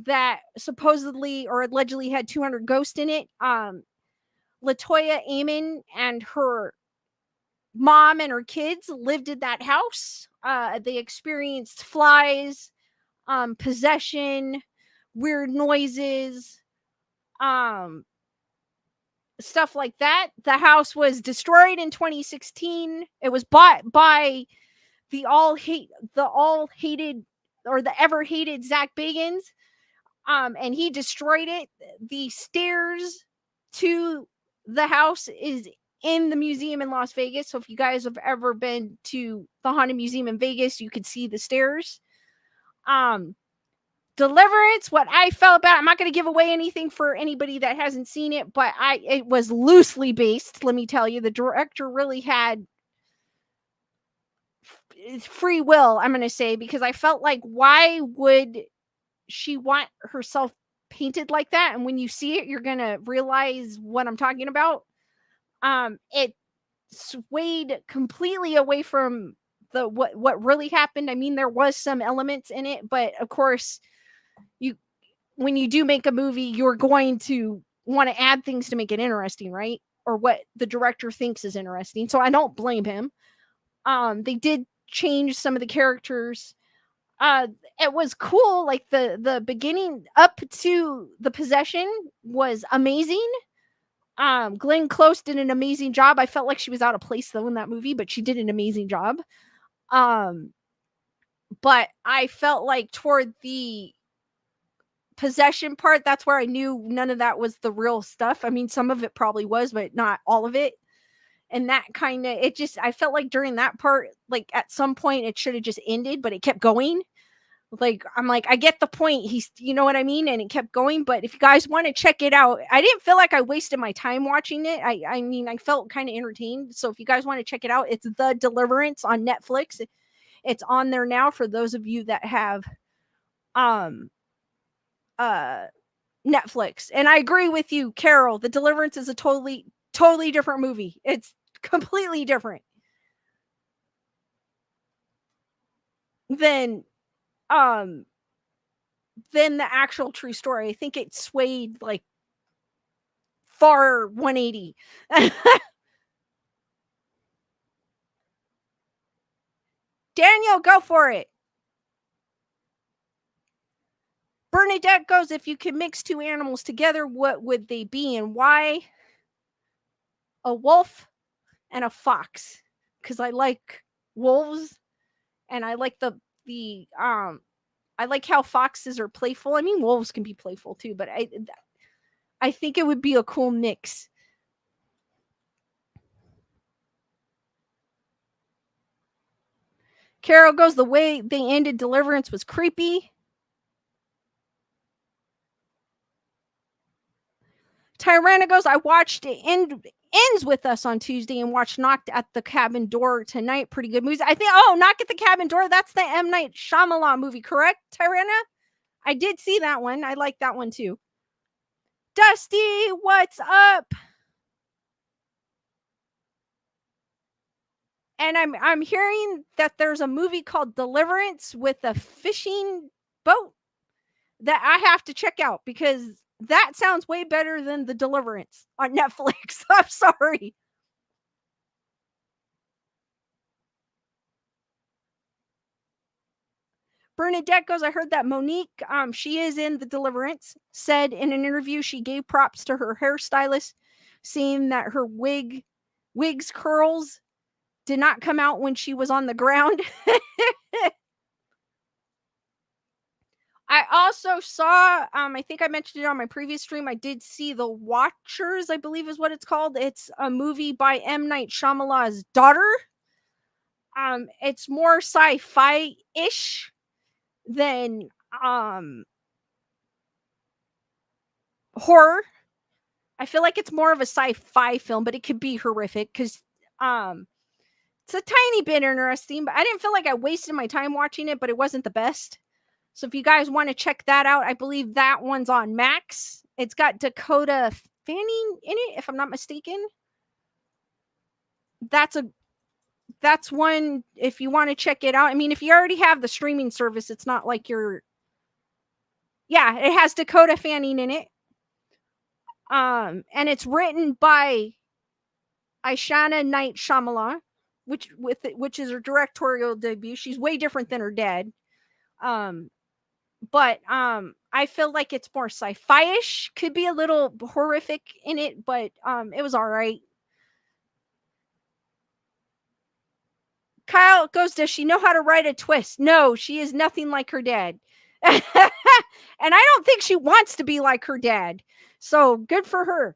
that supposedly or allegedly had 200 ghosts in it. Latoya Amon and her mom and her kids lived in that house. They experienced flies, possession, weird noises, stuff like that. The house was destroyed in 2016. It was bought by the all hated or the ever hated Zach Bagans. And he destroyed it. The stairs to the house is in the museum in Las Vegas. So if you guys have ever been to the Haunted Museum in Vegas, you could see the stairs. Deliverance, what I felt about, I'm not going to give away anything for anybody that hasn't seen it, but it was loosely based. Let me tell you, the director really had free will, I'm going to say, because I felt like, why would she want herself painted like that? And when you see it, you're going to realize what I'm talking about. It swayed completely away from the what really happened. I mean, there was some elements in it, but of course, you when you do make a movie, you're going to want to add things to make it interesting, right? Or what the director thinks is interesting. So I don't blame him. They did change some of the characters. Uh, it was cool. Like the beginning up to the possession was amazing. Glenn Close did an amazing job. I felt like she was out of place though in that movie, but she did an amazing job. Um, but I felt like toward the possession part, that's where I knew none of that was the real stuff. I mean, some of it probably was, but not all of it. And that kind of, it just, I felt like during that part, like at some point it should have just ended, but it kept going. Like, I'm like, I get the point. You know what I mean? And it kept going. But if you guys want to check it out, I didn't feel like I wasted my time watching it. I mean, I felt kind of entertained. So if you guys want to check it out, it's The Deliverance on Netflix. It's on there now for those of you that have um uh Netflix. And I agree with you, Carol. The Deliverance is a totally different movie. It's completely different than um than the actual true story. I think it swayed like far 180. Daniel, go for it. Bernadette goes, if you could mix two animals together, what would they be and why? A wolf and a fox. Because I like wolves and I like the I like how foxes are playful. I mean, wolves can be playful too, but I think it would be a cool mix. Carol goes, the way they ended Deliverance was creepy. Tyrana goes, I watched it ends with us on Tuesday and watched Knocked at the Cabin Door tonight. Pretty good movies. I think, Knock at the Cabin Door, that's the M. Night Shyamalan movie, correct, Tyrana? I did see that one. I like that one too. Dusty, what's up? And I'm hearing that there's a movie called Deliverance with a fishing boat that I have to check out because that sounds way better than The Deliverance on Netflix. I'm sorry. Bernadette goes, I heard that Monique, she is in The Deliverance, said in an interview she gave props to her hairstylist, seeing that her wig's curls did not come out when she was on the ground. I also saw, I think I mentioned it on my previous stream. I did see The Watchers, I believe is what it's called. It's a movie by M. Night Shyamalan's daughter. It's more sci-fi-ish than horror. I feel like it's more of a sci-fi film, but it could be horrific because it's a tiny bit interesting. But I didn't feel like I wasted my time watching it, but it wasn't the best. So if you guys want to check that out, I believe that one's on Max. It's got Dakota Fanning in it, if I'm not mistaken. That's one if you want to check it out. I mean, if you already have the streaming service, it's not like you're. Yeah, it has Dakota Fanning in it. And it's written by Ishana Night Shyamalan, which is her directorial debut. She's way different than her dad. But I feel like it's more sci-fi-ish. Could be a little horrific in it, but it was all right. Kyle goes, does she know how to write a twist? No, she is nothing like her dad. And I don't think she wants to be like her dad. So good for her.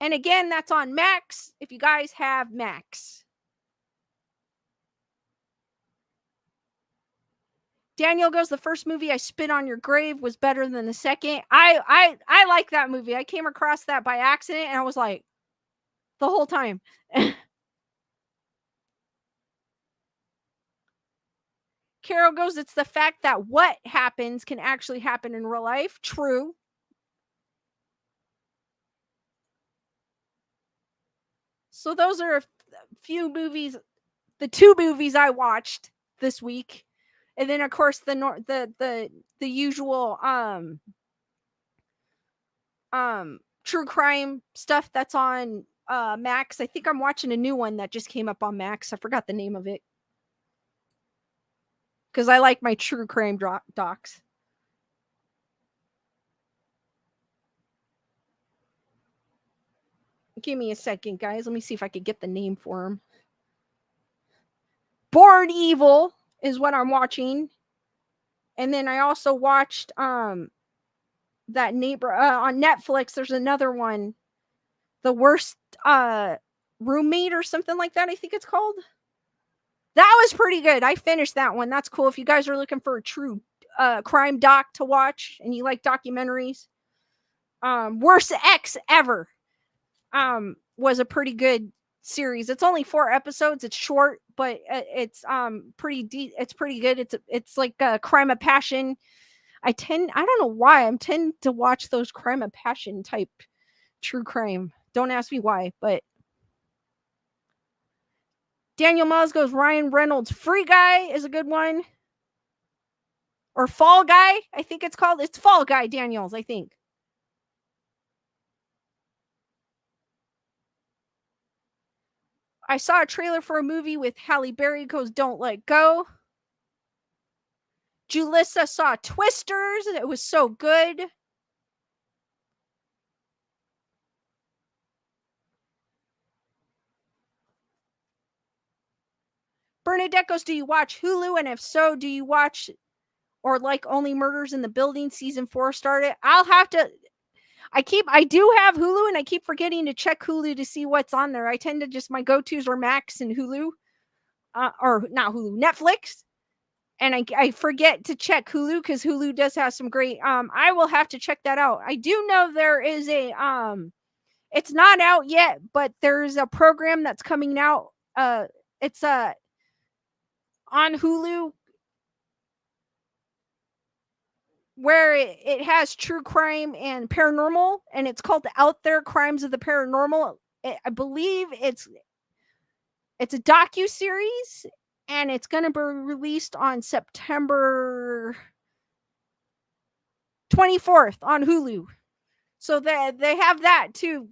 And again, that's on Max if you guys have Max. Daniel goes, the first movie I spit on your grave was better than the second. I like that movie. I came across that by accident and I was like, the whole time. Carol goes, it's the fact that what happens can actually happen in real life. True. So those are a few movies, the two movies I watched this week. And then of course the usual true crime stuff that's on Max. I think I'm watching a new one that just came up on Max. I forgot the name of it. Because I like my true crime docs. Give me a second, guys. Let me see if I could get the name for him. Born Evil is what I'm watching. And then I also watched that neighbor on Netflix. There's another one, The Worst Roommate or something like that, I think it's called. That was pretty good. I finished that one. That's cool if you guys are looking for a true crime doc to watch and you like documentaries. Worst Ex Ever was a pretty good series. It's only 4 episodes. It's short, but it's pretty it's pretty good. It's like a crime of passion. I don't know why I tend to watch those crime of passion type true crime. Don't ask me why, but Daniel Miles goes, Ryan Reynolds Free Guy is a good one. Or Fall Guy, I think it's called. It's Fall Guy, Daniels, I think. I saw a trailer for a movie with Halle Berry goes, Don't Let Go. Julissa saw Twisters. It was so good. Bernadette goes, do you watch Hulu? And if so, do you watch or like Only Murders in the Building season 4 started? I'll have to. I do have Hulu and I keep forgetting to check Hulu to see what's on there. I tend to just, my go-tos are Max and Hulu. Or not Hulu, Netflix. And I forget to check Hulu because Hulu does have some great, I will have to check that out. I do know there is a, it's not out yet, but there's a program that's coming out. It's on Hulu where it has true crime and paranormal, and it's called Out There Crimes of the Paranormal. I believe it's a docu-series, and it's going to be released on September 24th on Hulu. So they have that too.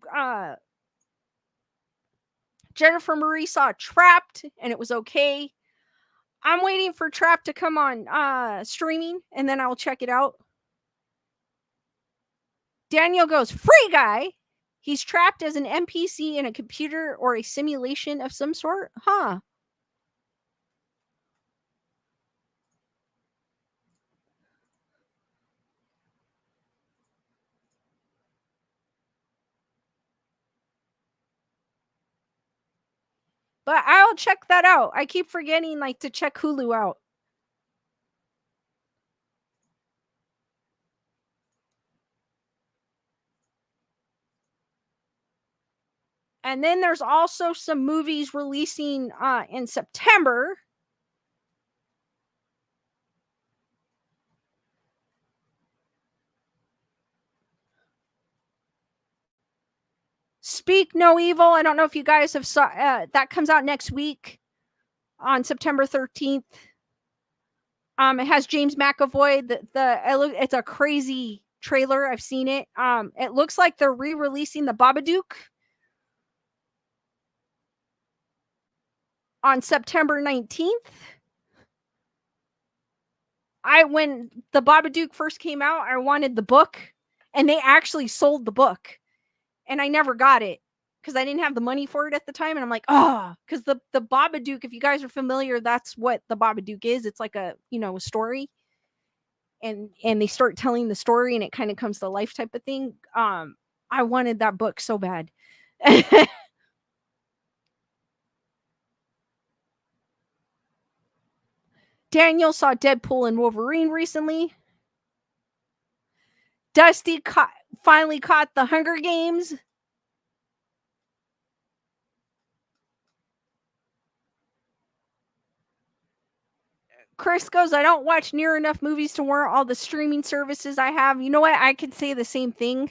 Jennifer Marie saw Trapped, and it was okay. I'm waiting for Trapped to come on streaming, and then I'll check it out. Daniel goes, Free Guy. He's trapped as an NPC in a computer or a simulation of some sort? Huh. But I'll check that out. I keep forgetting to check Hulu out. And then there's also some movies releasing in September. Speak No Evil. I don't know if you guys have saw that comes out next week on September 13th. It has James McAvoy. It's a crazy trailer. I've seen it. It looks like they're re-releasing the Babadook on September 19th. When the Babadook first came out, I wanted the book, and they actually sold the book, and I never got it because I didn't have the money for it at the time. And I'm like, because the Babadook, if you guys are familiar, that's what the Babadook is. It's like a story, and they start telling the story, and it kind of comes to life type of thing. I wanted that book so bad. Daniel saw Deadpool and Wolverine recently. Dusty finally caught the Hunger Games. Chris goes, I don't watch near enough movies to warrant all the streaming services I have. You know what? I could say the same thing.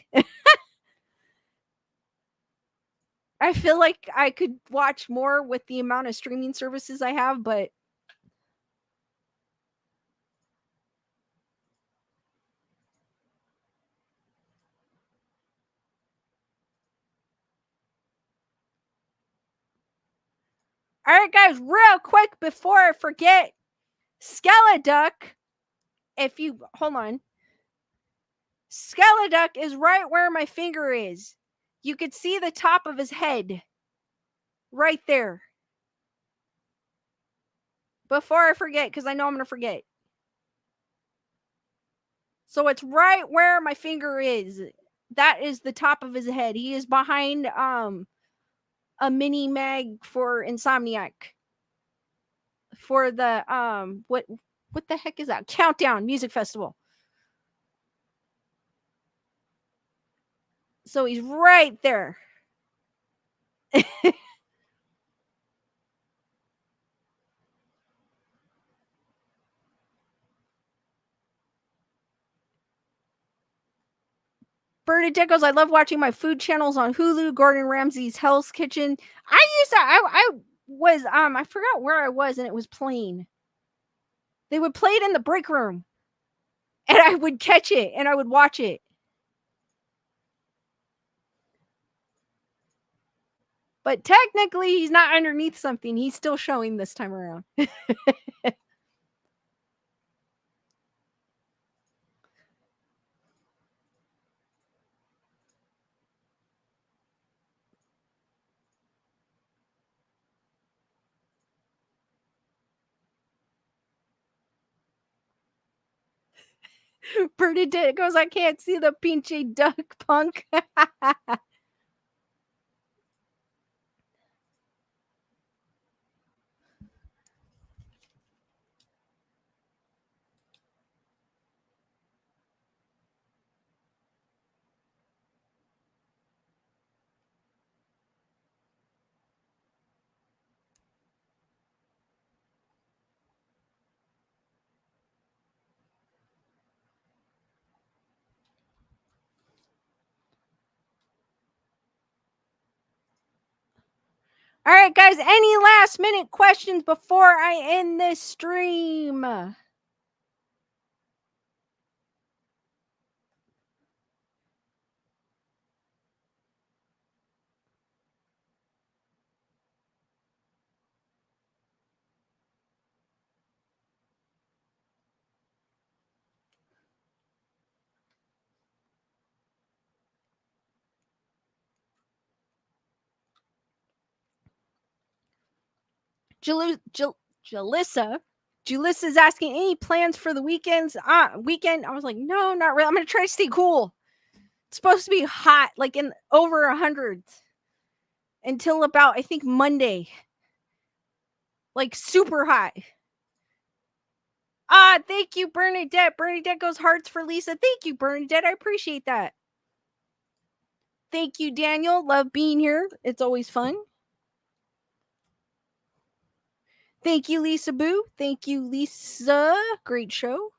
I feel like I could watch more with the amount of streaming services I have, but all right, guys, real quick before I forget, Skeleduck, if you hold on, Skeleduck is right where my finger is. You could see the top of his head right there. Before I forget, because I know I'm going to forget. So it's right where my finger is. That is the top of his head. He is behind a mini mag for Insomniac. For the what the heck is that? Countdown Music Festival. So he's right there. Bernadette goes, I love watching my food channels on Hulu, Gordon Ramsay's Hell's Kitchen. I used to, I was, I forgot where I was and it was playing. They would play it in the break room and I would catch it and I would watch it. But technically he's not underneath something. He's still showing this time around. Bernadette goes, I can't see the pinche duck punk. All right, guys, any last minute questions before I end this stream? Jalissa is asking any plans for the weekend. I was like, no, not really. I'm gonna try to stay cool. It's supposed to be hot, like in over 100 until about I think Monday. Like super hot. Thank you, Bernadette. Bernadette goes hearts for Lisa. Thank you, Bernadette. I appreciate that. Thank you, Daniel. Love being here. It's always fun. Thank you, Lisa Boo. Thank you, Lisa. Great show.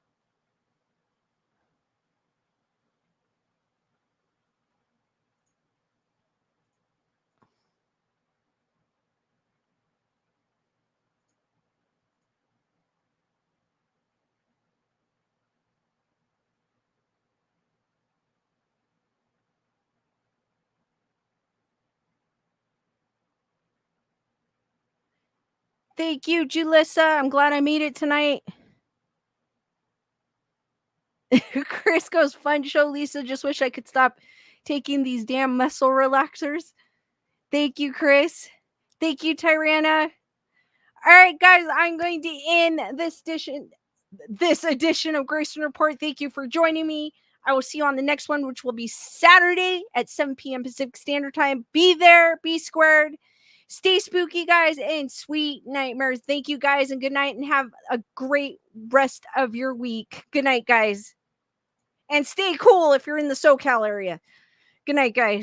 Thank you, Julissa. I'm glad I made it tonight. Chris goes, fun show, Lisa. Just wish I could stop taking these damn muscle relaxers. Thank you, Chris. Thank you, Tyrana. All right, guys, I'm going to end this edition of Grayson Report. Thank you for joining me. I will see you on the next one, which will be Saturday at 7 p.m. Pacific Standard Time. Be there, be squared. Stay spooky, guys, and sweet nightmares. Thank you, guys, and good night, and have a great rest of your week. Good night, guys. And stay cool if you're in the SoCal area. Good night, guys.